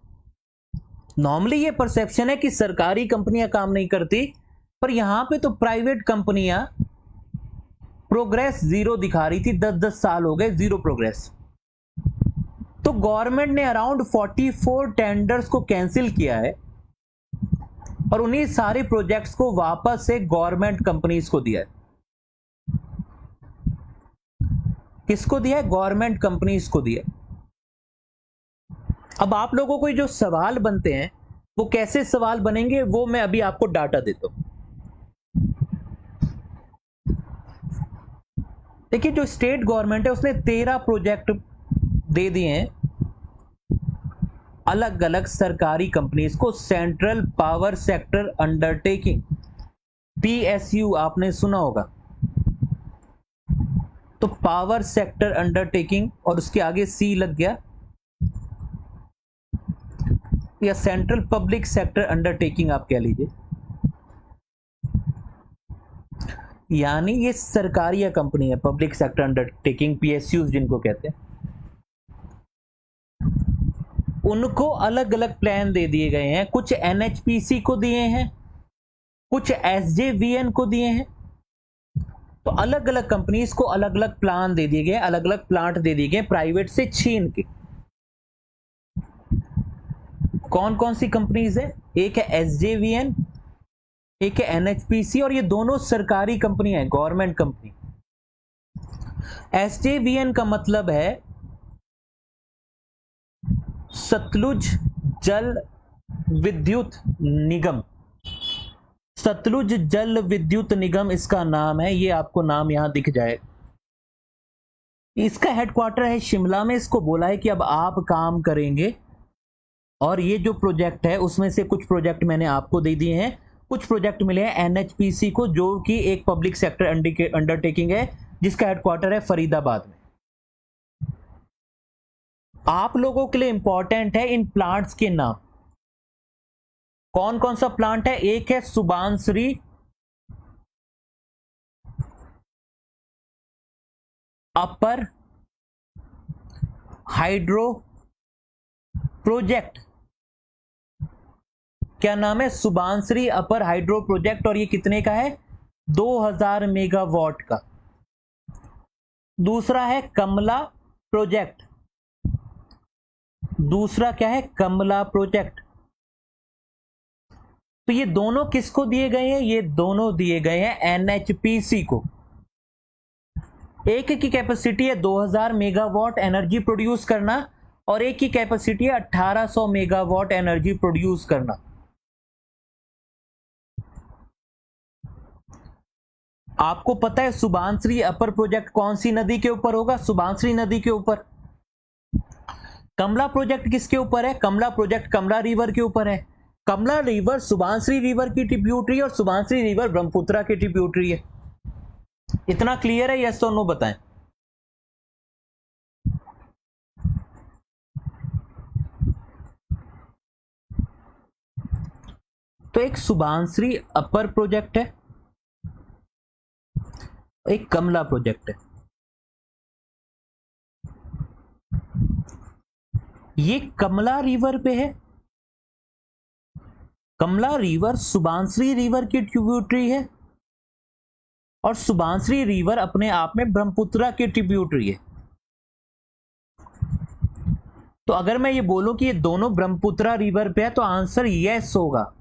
नॉर्मली ये परसेप्शन है कि सरकारी कंपनियां काम नहीं करती, पर यहां पे तो प्राइवेट कंपनियां प्रोग्रेस जीरो दिखा रही थी। 10-10 साल हो गए, जीरो प्रोग्रेस। तो गवर्नमेंट ने अराउंड 44 टेंडर्स को कैंसिल किया है और उन्हीं सारे प्रोजेक्ट्स को वापस से गवर्नमेंट कंपनीज को दिया है। किसको दिया है? गवर्नमेंट कंपनीज को दिया। अब आप लोगों को जो सवाल बनते हैं वो कैसे सवाल बनेंगे, वो मैं अभी आपको डाटा देता हूं। देखिए जो स्टेट गवर्नमेंट है उसने 13 प्रोजेक्ट दे दिए हैं अलग अलग सरकारी कंपनीज को, central power sector undertaking, PSU आपने सुना होगा। तो पावर सेक्टर अंडरटेकिंग और उसके आगे सी लग गया, या सेंट्रल पब्लिक सेक्टर अंडरटेकिंग आप कह लीजिए, यानी ये सरकारी कंपनी है, पब्लिक सेक्टर अंडरटेकिंग, पीएसयू जिनको कहते हैं। उनको अलग अलग प्लान दे दिए गए हैं, कुछ एनएचपीसी को दिए हैं, कुछ एसजेवीएन को दिए हैं। तो अलग अलग कंपनीज को अलग अलग प्लान दे दिए गए, अलग अलग प्लांट दे दिए गए प्राइवेट से छीन के। कौन कौन सी कंपनीज है? एक है एसजेवीएन, एक है एनएचपीसी, और ये दोनों सरकारी कंपनी है, गवर्नमेंट कंपनी। एसजेवीएन का मतलब है सतलुज जल विद्युत निगम। सतलुज जल विद्युत निगम इसका नाम है, ये आपको नाम यहां दिख जाए। इसका हेडक्वार्टर है शिमला में। इसको बोला है कि अब आप काम करेंगे, और ये जो प्रोजेक्ट है उसमें से कुछ प्रोजेक्ट मैंने आपको दे दिए हैं, कुछ प्रोजेक्ट मिले हैं एनएचपीसी को, जो कि एक पब्लिक सेक्टर अंडरटेकिंग है जिसका हेडक्वार्टर है फरीदाबाद में। आप लोगों के लिए इंपॉर्टेंट है इन प्लांट्स के नाम। कौन कौन सा प्लांट है? एक है सुबानश्री अपर हाइड्रो प्रोजेक्ट। क्या नाम है? सुबानश्री अपर हाइड्रो प्रोजेक्ट, और ये कितने का है? 2000 मेगावाट का। दूसरा है कमला प्रोजेक्ट। दूसरा क्या है? कमला प्रोजेक्ट। तो ये दोनों किसको दिए गए हैं? ये दोनों दिए गए हैं एनएचपीसी को। एक की कैपेसिटी है 2000 मेगावाट एनर्जी प्रोड्यूस करना, और एक की कैपेसिटी है 1800 मेगावाट एनर्जी प्रोड्यूस करना। आपको पता है सुबानश्री अपर प्रोजेक्ट कौन सी नदी के ऊपर होगा? सुबानश्री नदी के ऊपर। कमला प्रोजेक्ट किसके ऊपर है? कमला प्रोजेक्ट कमला रिवर के ऊपर है। कमला रिवर सुबानश्री रिवर की ट्रिब्यूटरी, और सुबानश्री रिवर ब्रह्मपुत्रा की ट्रिब्यूटरी है। इतना क्लियर है? यस और नो बताएं। तो एक सुबानश्री अपर प्रोजेक्ट है, एक कमला प्रोजेक्ट है। ये कमला रिवर पे है। कमला रिवर सुबानश्री रिवर की ट्रिब्यूटरी है, और सुबानश्री रिवर अपने आप में ब्रह्मपुत्रा की ट्रिब्यूटरी है। तो अगर मैं ये बोलूं कि ये दोनों ब्रह्मपुत्रा रिवर पे है तो आंसर यस होगा।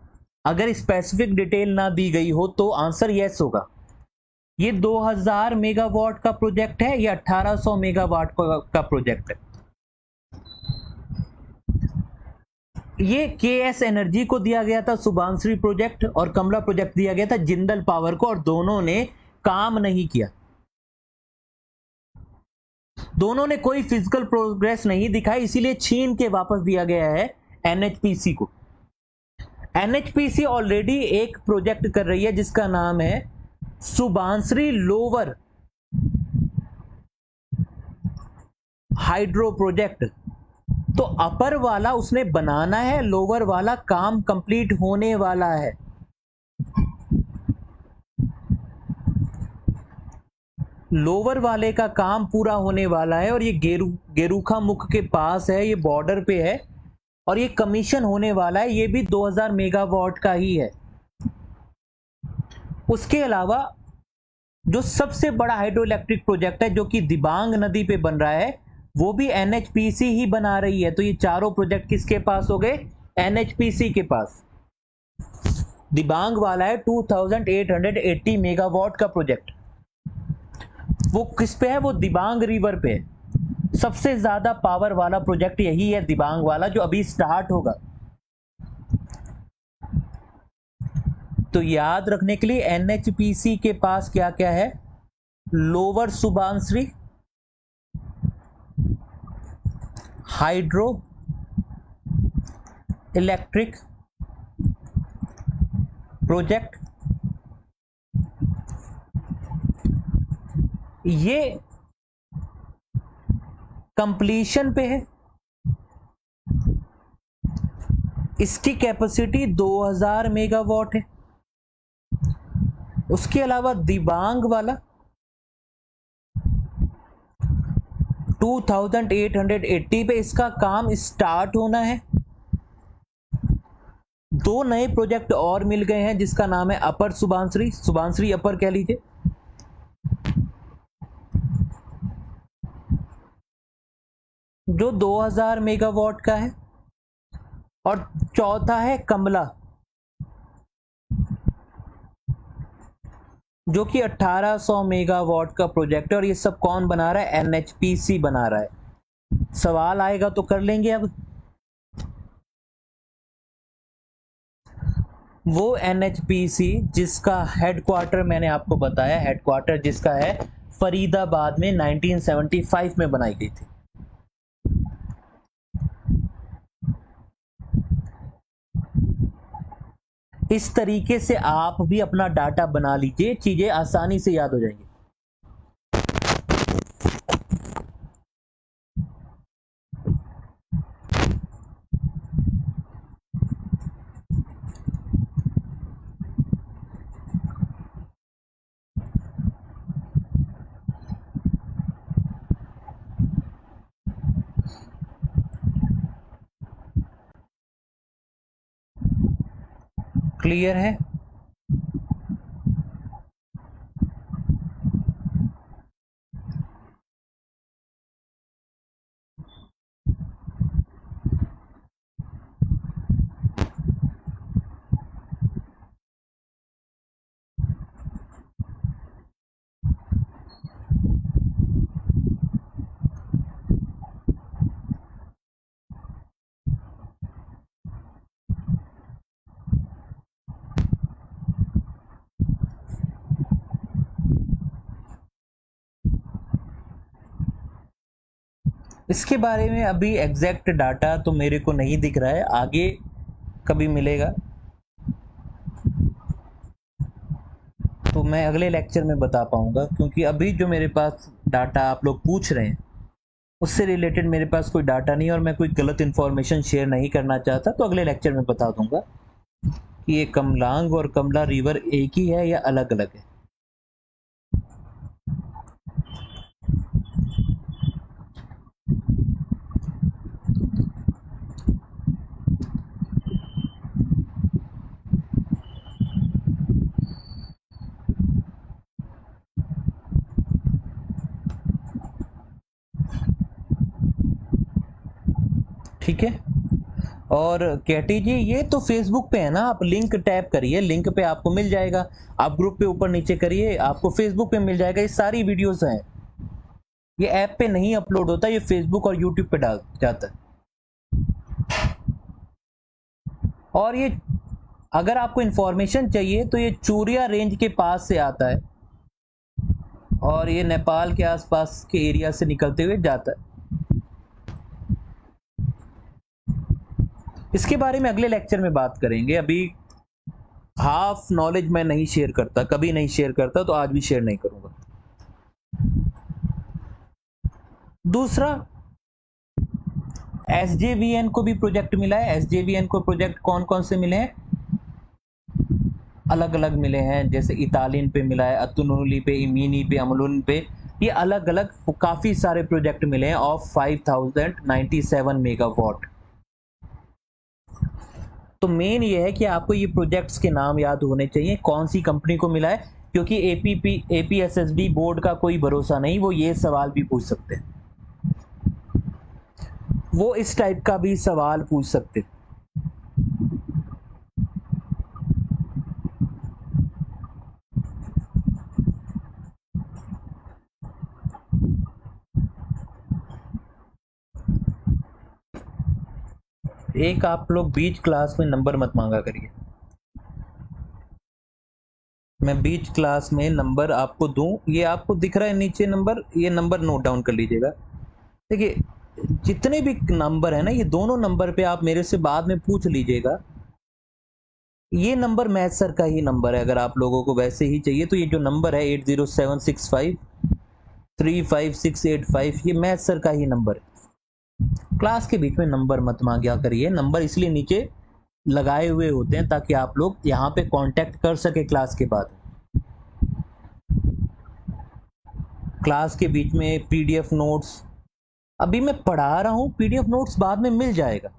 अगर स्पेसिफिक डिटेल ना दी गई हो तो आंसर यस होगा। ये 2000 मेगावाट का प्रोजेक्ट है, या 1800 मेगावाट का प्रोजेक्ट है। ये केएस एनर्जी को दिया गया था सुबानश्री प्रोजेक्ट, और कमला प्रोजेक्ट दिया गया था जिंदल पावर को, और दोनों ने काम नहीं किया। दोनों ने कोई फिजिकल प्रोग्रेस नहीं दिखाई, इसीलिए छीन के वापस दिया गया है एनएचपीसी को। एनएचपीसी ऑलरेडी एक प्रोजेक्ट कर रही है जिसका नाम है सुबानश्री लोअर हाइड्रो प्रोजेक्ट। तो अपर वाला उसने बनाना है, लोअर वाला काम कंप्लीट होने वाला है। लोअर वाले का काम पूरा होने वाला है, और ये गेरूखा मुख के पास है, ये बॉर्डर पे है, और ये कमीशन होने वाला है। ये भी 2000 मेगावाट का ही है। उसके अलावा जो सबसे बड़ा हाइड्रो इलेक्ट्रिक प्रोजेक्ट है जो कि दिबांग नदी पे बन रहा है, वो भी एनएचपीसी ही बना रही है। तो ये चारों प्रोजेक्ट किसके पास हो गए? एनएचपीसी के पास। दिबांग वाला है 2880 मेगावाट का प्रोजेक्ट। वो किस पे है? वो दिबांग रिवर पे है। सबसे ज्यादा पावर वाला प्रोजेक्ट यही है, दिबांग वाला, जो अभी स्टार्ट होगा। तो याद रखने के लिए एनएचपीसी के पास क्या क्या है? लोअर सुबानश्री हाइड्रो इलेक्ट्रिक प्रोजेक्ट, ये कंप्लीशन पे है। इसकी कैपेसिटी 2000 मेगावाट है। उसके अलावा दिबांग वाला 2880 पे इसका काम स्टार्ट होना है। दो नए प्रोजेक्ट और मिल गए हैं जिसका नाम है अपर सुबानश्री, सुबानश्री अपर कह लीजिए। जो 2000 मेगावाट का है। और चौथा है कमला, जो कि 1800 मेगावाट का प्रोजेक्ट है। और ये सब कौन बना रहा है? एनएचपीसी बना रहा है। सवाल आएगा तो कर लेंगे। अब वो एनएचपीसी जिसका हेडक्वार्टर मैंने आपको बताया, हेडक्वार्टर जिसका है फरीदाबाद में 1975 में बनाई गई थी। इस तरीके से आप भी अपना डाटा बना लीजिए, चीजें आसानी से याद हो जाएंगी। क्लियर है? इसके बारे में अभी एग्जैक्ट डाटा तो मेरे को नहीं दिख रहा है, आगे कभी मिलेगा तो मैं अगले लेक्चर में बता पाऊंगा, क्योंकि अभी जो मेरे पास डाटा आप लोग पूछ रहे हैं उससे रिलेटेड मेरे पास कोई डाटा नहीं, और मैं कोई गलत इन्फॉर्मेशन शेयर नहीं करना चाहता। तो अगले लेक्चर में बता दूंगा कि ये कमलांग और कमला रिवर एक ही है या अलग अलग है। ठीक है। और कैटी जी, ये तो फेसबुक पे है ना, आप लिंक टैप करिए, लिंक पे आपको मिल जाएगा। आप ग्रुप पे ऊपर नीचे करिए, आपको फेसबुक पे मिल जाएगा। ये सारी वीडियोस हैं। ये ऐप पे नहीं अपलोड होता, ये फेसबुक और यूट्यूब पे डाल जाता है। और ये अगर आपको इंफॉर्मेशन चाहिए तो ये चूरिया रेंज के पास से आता है और ये नेपाल के आसपास के एरिया से निकलते हुए जाता है। इसके बारे में अगले लेक्चर में बात करेंगे। अभी हाफ नॉलेज मैं नहीं शेयर करता, कभी नहीं शेयर करता, तो आज भी शेयर नहीं करूंगा। दूसरा, एसजेवीएन को भी प्रोजेक्ट मिला है। एसजेवीएन को प्रोजेक्ट कौन कौन से मिले हैं? अलग अलग मिले हैं, जैसे इतालिन पे मिला है, अतुनुली पे, इमीनी पे, अमलुन पे। ये अलग अलग काफी सारे प्रोजेक्ट मिले हैं ऑफ 5097 मेगावाट। तो मेन ये है कि आपको ये प्रोजेक्ट्स के नाम याद होने चाहिए, कौन सी कंपनी को मिला है, क्योंकि एपीएसएसडी बोर्ड का कोई भरोसा नहीं, वो ये सवाल भी पूछ सकते हैं, वो इस टाइप का भी सवाल पूछ सकते हैं। एक आप लोग बीच क्लास में नंबर मत मांगा करिए, मैं बीच क्लास में नंबर आपको दूं, ये आपको दिख रहा है नीचे नंबर, ये नंबर नोट डाउन कर लीजिएगा। देखिए जितने भी नंबर है ना, ये दोनों नंबर पे आप मेरे से बाद में पूछ लीजिएगा। ये नंबर मैथ सर का ही नंबर है, अगर आप लोगों को वैसे ही चाहिए तो ये जो नंबर है 8076535685, ये मैथ सर का ही नंबर है। क्लास के बीच में नंबर मत मांगा करिए, नंबर इसलिए नीचे लगाए हुए होते हैं ताकि आप लोग यहाँ पे कांटेक्ट कर सके क्लास के बाद। क्लास के बीच में पीडीएफ नोट्स, अभी मैं पढ़ा रहा हूँ, पीडीएफ नोट्स बाद में मिल जाएगा।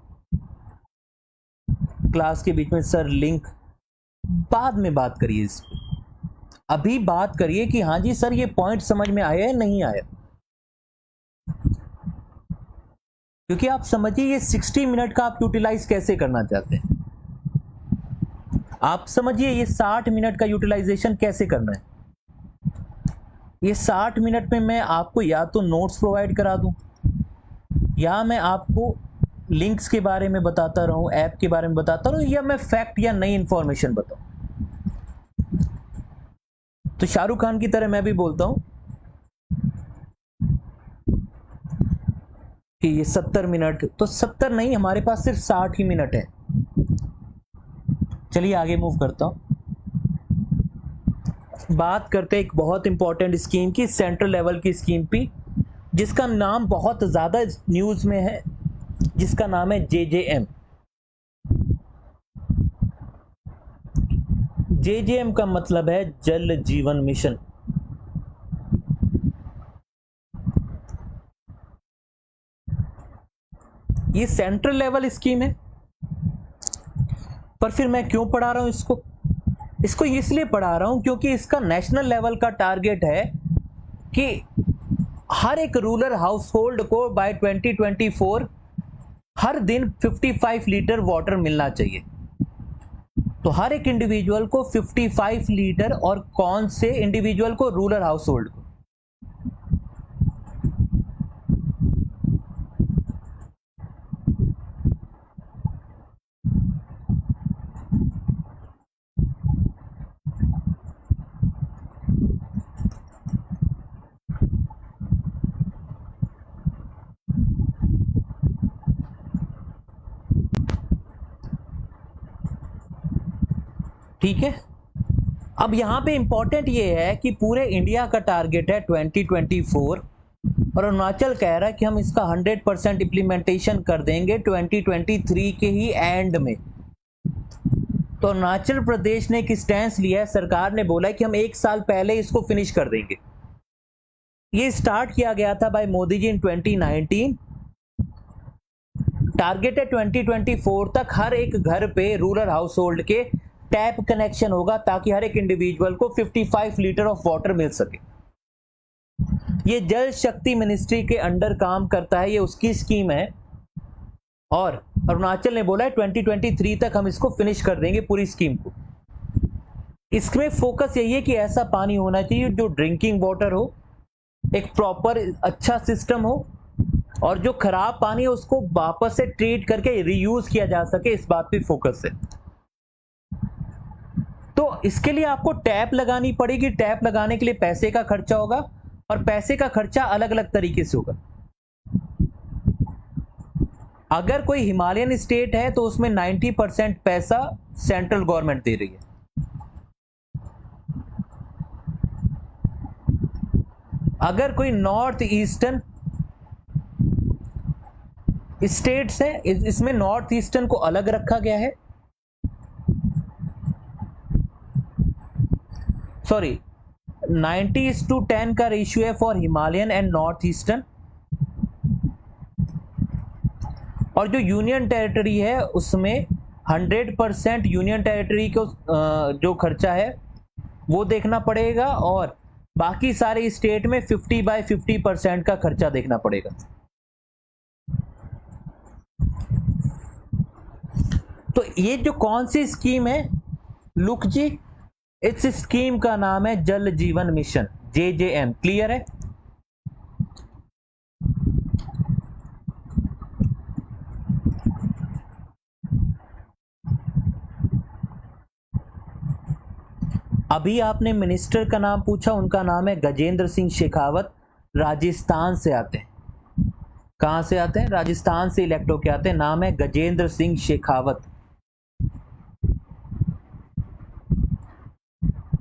क्लास के बीच में सर लिंक, बाद में बात करिए इस पे, अभी बात करिए कि हाँ जी सर ये पॉइंट समझ में आया है नहीं आया। क्योंकि आप समझिए ये 60 मिनट का आप यूटिलाइज कैसे करना चाहते हैं, आप समझिए ये 60 मिनट का यूटिलाइजेशन कैसे करना है। ये 60 मिनट में मैं आपको या तो नोट्स प्रोवाइड करा दूं, या मैं आपको लिंक्स के बारे में बताता रहूं, ऐप के बारे में बताता रहूं, या मैं फैक्ट या नई इंफॉर्मेशन बताऊं। तो शाहरुख खान की तरह मैं भी बोलता हूं कि ये 70 मिनट, तो 70 नहीं, हमारे पास सिर्फ 60 ही मिनट है। चलिए आगे मूव करता हूं। बात करते हैं एक बहुत इंपॉर्टेंट स्कीम की, सेंट्रल लेवल की स्कीम की, जिसका नाम बहुत ज्यादा न्यूज में है, जिसका नाम है जेजेएम। जेजेएम का मतलब है जल जीवन मिशन। ये सेंट्रल लेवल स्कीम है, पर फिर मैं क्यों पढ़ा रहा हूं इसको इसलिए पढ़ा रहा हूं क्योंकि इसका नेशनल लेवल का टारगेट है कि हर एक रूरल हाउसहोल्ड को बाय 2024 हर दिन 55 लीटर वाटर मिलना चाहिए। तो हर एक इंडिविजुअल को 55 लीटर, और कौन से इंडिविजुअल को? रूरल हाउसहोल्ड को। ठीक है, अब यहां पे इंपॉर्टेंट ये है कि पूरे इंडिया का टारगेट है 2024, और अरुणाचल कह रहा है कि हम इसका 100% इंप्लीमेंटेशन कर देंगे 2023 के ही एंड में। तो अरुणाचल प्रदेश ने एक स्टैंस लिया है, सरकार ने बोला है कि हम 1 साल पहले इसको फिनिश कर देंगे। ये स्टार्ट किया गया था बाय मोदी जी इन 2019। टारगेट है 2024 तक हर एक घर पे रूरल हाउसहोल्ड के टैप कनेक्शन होगा, ताकि हर एक इंडिविजुअल को 55 लीटर ऑफ वाटर मिल सके। ये जल शक्ति मिनिस्ट्री के अंडर काम करता है, ये उसकी स्कीम है, और अरुणाचल ने बोला है 2023 तक हम इसको फिनिश कर देंगे पूरी स्कीम को। इसमें फोकस यही है कि ऐसा पानी होना चाहिए जो ड्रिंकिंग वाटर हो, एक प्रॉपर अच्छा सिस्टम हो, और जो खराब पानी है उसको वापस से ट्रीट करके रीयूज किया जा सके, इस बात पे फोकस है। तो इसके लिए आपको टैप लगानी पड़ेगी, टैप लगाने के लिए पैसे का खर्चा होगा, और पैसे का खर्चा अलग अलग तरीके से होगा। अगर कोई हिमालयन स्टेट है तो उसमें 90% पैसा सेंट्रल गवर्नमेंट दे रही है। अगर कोई नॉर्थ ईस्टर्न स्टेट्स है, इसमें नॉर्थ ईस्टर्न को अलग रखा गया है, सॉरी 90:10 का रेशियो है for Himalayan and north eastern. और जो यूनियन टेरिटरी है उसमें 100% यूनियन टेरिटरी को जो खर्चा है वो देखना पड़ेगा, और बाकी सारे स्टेट में 50/50% का खर्चा देखना पड़ेगा। तो ये जो कौन सी स्कीम है लुक जी, इस स्कीम का नाम है जल जीवन मिशन, जेजेएम। क्लियर है? अभी आपने मिनिस्टर का नाम पूछा, उनका नाम है गजेंद्र सिंह शेखावत, राजस्थान से आते हैं। कहां से आते हैं? राजस्थान से इलेक्ट होके आते हैं। नाम है गजेंद्र सिंह शेखावत।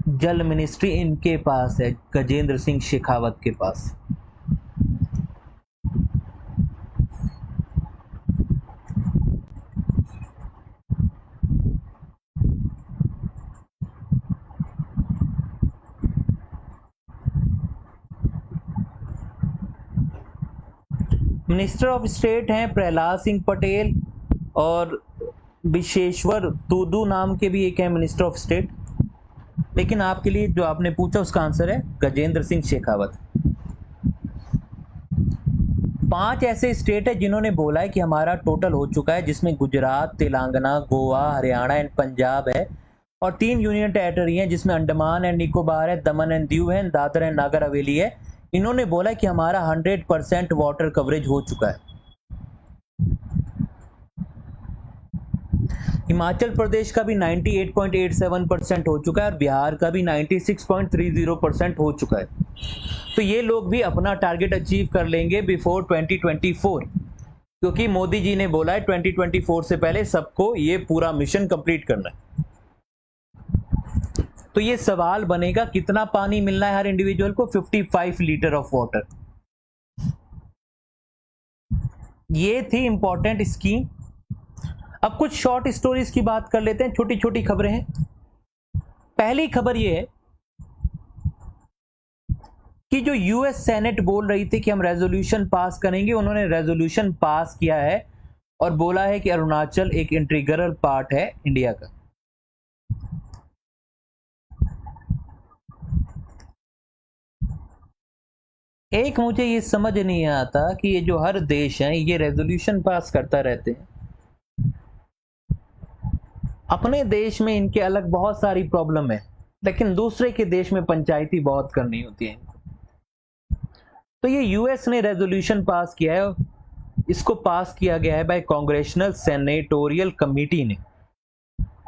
जल मिनिस्ट्री इनके पास है, गजेंद्र सिंह शेखावत के पास। मिनिस्टर ऑफ स्टेट हैं प्रहलाद सिंह पटेल, और विशेश्वर तुदू नाम के भी एक है मिनिस्टर ऑफ स्टेट। लेकिन आपके लिए जो आपने पूछा उसका आंसर है गजेंद्र सिंह शेखावत। 5 ऐसे स्टेट है जिन्होंने बोला है कि हमारा टोटल हो चुका है, जिसमें गुजरात, तेलंगाना, गोवा, हरियाणा एंड पंजाब है, और 3 यूनियन टेरिटरी हैं जिसमें अंडमान एंड निकोबार है, दमन एंड दीव है, दादर एंड नागर हवेली है। इन्होंने बोला कि हमारा 100% वाटर कवरेज हो चुका है। हिमाचल प्रदेश का भी 98.87% हो चुका है, और बिहार का भी 96.30% हो चुका है। तो ये लोग भी अपना टारगेट अचीव कर लेंगे बिफोर 2024, क्योंकि मोदी जी ने बोला है 2024 से पहले सबको ये पूरा मिशन कंप्लीट करना है। तो ये सवाल बनेगा कितना पानी मिलना है हर इंडिविजुअल को? 55 लीटर ऑफ वाटर। ये थी इंपॉर्टेंट स्कीम। अब कुछ शॉर्ट स्टोरीज की बात कर लेते हैं, छोटी छोटी खबरें हैं। पहली खबर ये है कि जो यूएस सेनेट बोल रही थी कि हम रेजोल्यूशन पास करेंगे, उन्होंने रेजोल्यूशन पास किया है और बोला है कि अरुणाचल एक इंटीग्रल पार्ट है इंडिया का। एक मुझे ये समझ नहीं आता कि ये जो हर देश है ये रेजोल्यूशन पास करता रहते हैं। अपने देश में इनके अलग बहुत सारी प्रॉब्लम है, लेकिन दूसरे के देश में पंचायती बहुत करनी होती है इनको। तो ये यूएस ने रेजोल्यूशन पास किया है, इसको पास किया गया है बाय कांग्रेशनल सेनेटोरियल कमेटी ने।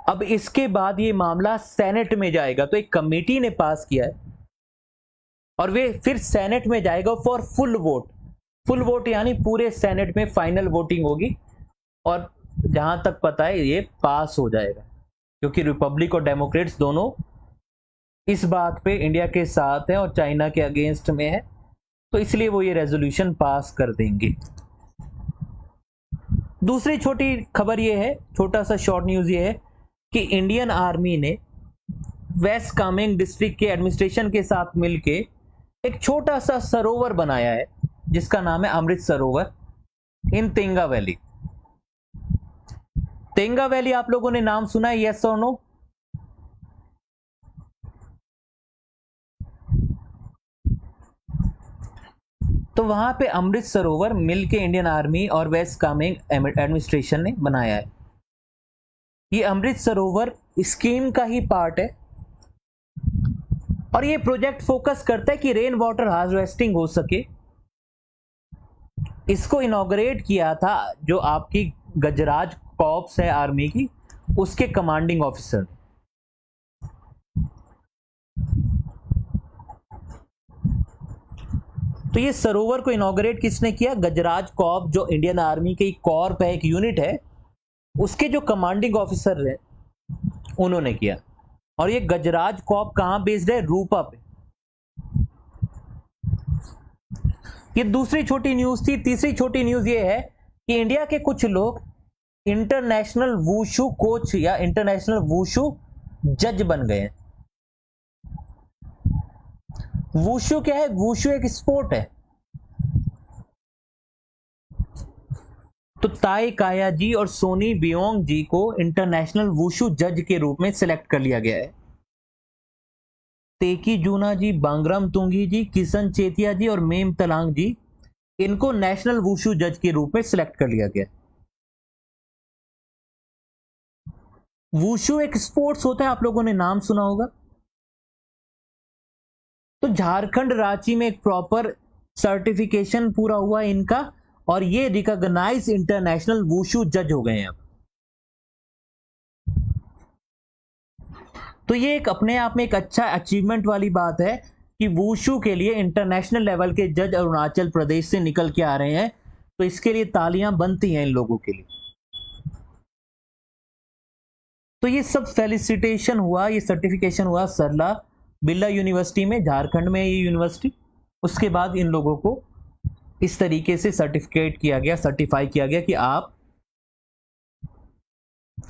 अब इसके बाद ये मामला सेनेट में जाएगा, तो एक कमेटी ने पास किया है और वे फिर सेनेट में जाएगा for full vote. Full vote यानी पूरे सेनेट में फाइनल वोटिंग होगी, और जहां तक पता है ये पास हो जाएगा, क्योंकि रिपब्लिक और डेमोक्रेट्स दोनों इस बात पे इंडिया के साथ हैं और चाइना के अगेंस्ट में है, तो इसलिए वो ये रेजोल्यूशन पास कर देंगे। दूसरी छोटी खबर ये है, छोटा सा शॉर्ट न्यूज ये है कि इंडियन आर्मी ने वेस्ट कामेंग डिस्ट्रिक्ट के एडमिनिस्ट्रेशन के साथ मिलके एक छोटा सा सरोवर बनाया है जिसका नाम है अमृत सरोवर इन तेंगा वैली। तेंगा वैली आप लोगों ने नाम सुना है, यस और नो? तो वहां पे अमृत सरोवर मिलके इंडियन आर्मी और वेस्ट कामेंग एडमिनिस्ट्रेशन ने बनाया है। ये अमृत सरोवर स्कीम का ही पार्ट है, और ये प्रोजेक्ट फोकस करता है कि रेन वाटर हार्वेस्टिंग हो सके। इसको इनॉग्रेट किया था जो आपकी गजराज कॉर्प्स है आर्मी की, उसके कमांडिंग ऑफिसर। तो ये सरोवर को इनॉग्रेट किसने किया? गजराज कॉर्प, जो इंडियन आर्मी के कॉर्प है, एक यूनिट है, उसके जो कमांडिंग ऑफिसर है उन्होंने किया। और ये गजराज कॉर्प कहां बेस्ड है? रूपा पे। ये दूसरी छोटी न्यूज थी। तीसरी छोटी न्यूज ये है कि इंडिया के कुछ लोग इंटरनेशनल वूशु कोच या इंटरनेशनल वूशु जज बन गए हैं। वूशु क्या है? वूशु एक स्पोर्ट है। तो ताई काया जी और सोनी बियोंग जी को इंटरनेशनल वूशु जज के रूप में सिलेक्ट कर लिया गया है। तेकी जूना जी, बांगराम तुंगी जी, किशन चेतिया जी और मेम तलांग जी, इनको नेशनल वूशु जज के रूप में सिलेक्ट कर लिया गया। वूशु एक स्पोर्ट्स होता है, आप लोगों ने नाम सुना होगा। तो झारखंड रांची में एक प्रॉपर सर्टिफिकेशन पूरा हुआ इनका, और ये रिकॉग्नाइज इंटरनेशनल वूशु जज हो गए हैं। अब तो ये एक अपने आप में एक अच्छा अचीवमेंट वाली बात है कि वुशु के लिए इंटरनेशनल लेवल के जज अरुणाचल प्रदेश से निकल के आ रहे हैं, तो इसके लिए तालियां बनती हैं इन लोगों के लिए। तो ये सब फेलिसिटेशन हुआ, ये सर्टिफिकेशन हुआ सरला बिरला यूनिवर्सिटी में, झारखंड में ये यूनिवर्सिटी। उसके बाद इन लोगों को इस तरीके से सर्टिफिकेट किया गया, सर्टिफाई किया गया कि आप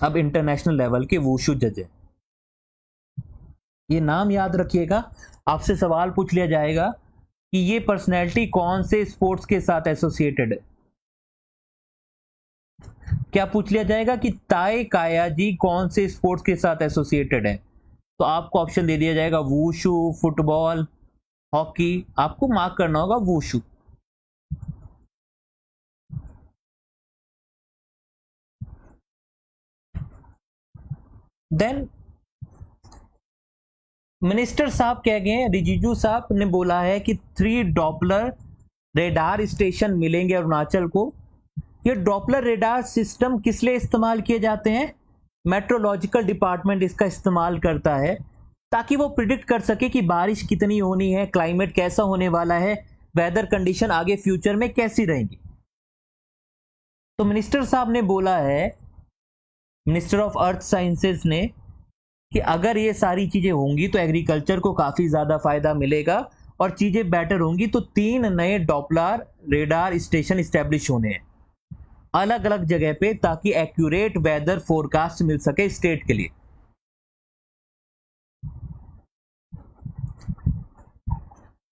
अब इंटरनेशनल लेवल के वुशु जज हैं। ये नाम याद रखिएगा, आपसे सवाल पूछ लिया जाएगा कि ये पर्सनैलिटी कौन से स्पोर्ट्स के साथ एसोसिएटेड है। क्या पूछ लिया जाएगा कि ताई काया जी कौन से स्पोर्ट्स के साथ एसोसिएटेड है, तो आपको ऑप्शन दे दिया जाएगा वुशु, फुटबॉल, हॉकी। आपको मार्क करना होगा वुशु। देन मिनिस्टर साहब कह गए, रिजिजू साहब ने बोला है कि 3 डॉपलर रेडार स्टेशन मिलेंगे अरुणाचल को। ये डॉपलर रेडार सिस्टम किस लिए इस्तेमाल किए जाते हैं? मेट्रोलॉजिकल डिपार्टमेंट इसका इस्तेमाल करता है ताकि वो प्रिडिक्ट कर सके कि बारिश कितनी होनी है, क्लाइमेट कैसा होने वाला है, वेदर कंडीशन आगे फ्यूचर में कैसी रहेंगी। तो मिनिस्टर साहब ने बोला है, मिनिस्टर ऑफ अर्थ साइंसेस ने, कि अगर ये सारी चीजें होंगी तो एग्रीकल्चर को काफी ज्यादा फायदा मिलेगा और चीजें बेटर होंगी। तो 3 नए डॉपलर रेडार स्टेशन इस्टेब्लिश होने हैं अलग अलग जगह पे, ताकि एक्यूरेट वेदर फोरकास्ट मिल सके स्टेट के लिए।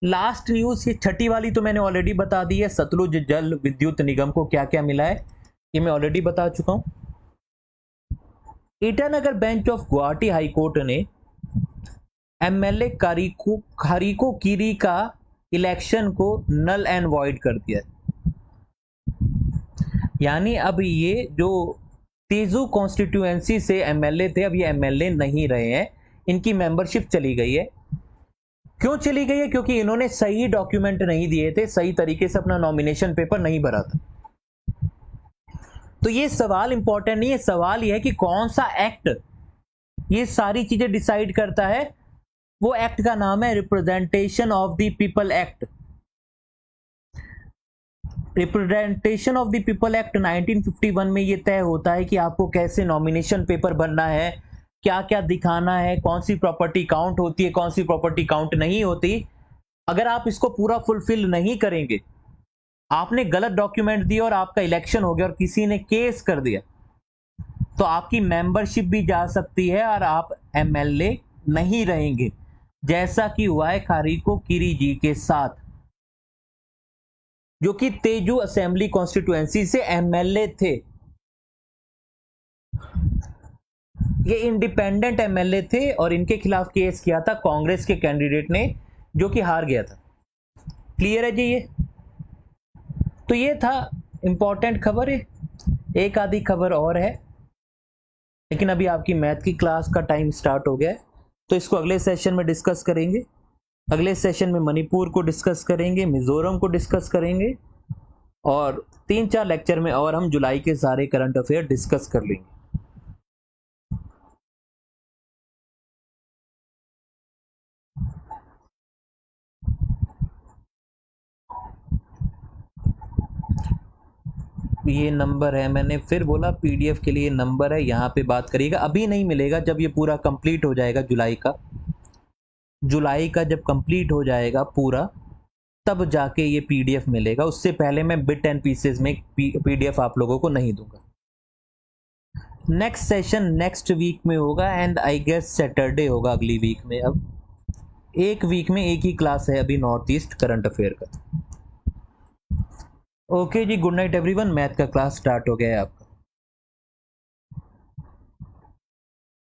लास्ट न्यूज, ये छठी वाली तो मैंने ऑलरेडी बता दी है। सतलुज जल विद्युत निगम को क्या क्या मिला है ये मैं ऑलरेडी बता चुका हूं। Itanagar bench of Guwahati high court ने एमएलए कारिको कीरी का इलेक्शन को नल एंड वॉइड कर दिया। यानी अब ये जो तेजू कॉन्स्टिट्यूएंसी से एमएलए थे, अब ये एमएलए नहीं रहे हैं, इनकी मेंबरशिप चली गई है। क्यों चली गई है? क्योंकि इन्होंने सही डॉक्यूमेंट नहीं दिए थे, सही तरीके से अपना नॉमिनेशन पेपर नहीं भरा था। तो ये सवाल इंपॉर्टेंट नहीं है, सवाल ये है कि कौन सा एक्ट ये सारी चीजें डिसाइड करता है। वो एक्ट का नाम है representation of the people act. Representation of the people act 1951 में ये तय होता है कि आपको कैसे नॉमिनेशन पेपर भरना है, क्या क्या दिखाना है, कौन सी प्रॉपर्टी काउंट होती है, कौन सी प्रॉपर्टी काउंट नहीं होती। अगर आप इसको पूरा फुलफिल नहीं करेंगे, आपने गलत डॉक्यूमेंट दिया और आपका इलेक्शन हो गया और किसी ने केस कर दिया, तो आपकी मेंबरशिप भी जा सकती है और आप एमएलए नहीं रहेंगे, जैसा कि हुआ है कारिको कीरी जी के साथ, जो कि तेजू असेंबली कॉन्स्टिट्यूएंसी से एमएलए थे। ये इंडिपेंडेंट एमएलए थे और इनके खिलाफ केस किया था कांग्रेस के कैंडिडेट ने, जो कि हार गया था। क्लियर है जी? ये तो ये था इंपॉर्टेंट खबर है। एक आधी खबर और है, लेकिन अभी आपकी मैथ की क्लास का टाइम स्टार्ट हो गया है, तो इसको अगले सेशन में डिस्कस करेंगे। अगले सेशन में मणिपुर को डिस्कस करेंगे, मिजोरम को डिस्कस करेंगे, और 3-4 लेक्चर में और हम जुलाई के सारे करंट अफेयर डिस्कस कर लेंगे। ये नंबर है, मैंने फिर बोला पीडीएफ के लिए नंबर है, यहाँ पे बात करिएगा। अभी नहीं मिलेगा, जब ये पूरा कंप्लीट हो जाएगा जुलाई का जब कंप्लीट हो जाएगा पूरा, तब जाके ये पीडीएफ मिलेगा। उससे पहले मैं बिट एंड पीसेस में पीडीएफ आप लोगों को नहीं दूंगा। नेक्स्ट सेशन नेक्स्ट वीक में होगा, एंड आई गेस सैटरडे होगा अगली वीक में। अब एक वीक में एक ही क्लास है अभी नॉर्थ ईस्ट करंट अफेयर का। ओके जी, गुड नाइट एवरीवन। मैथ का क्लास स्टार्ट हो गया है आपका।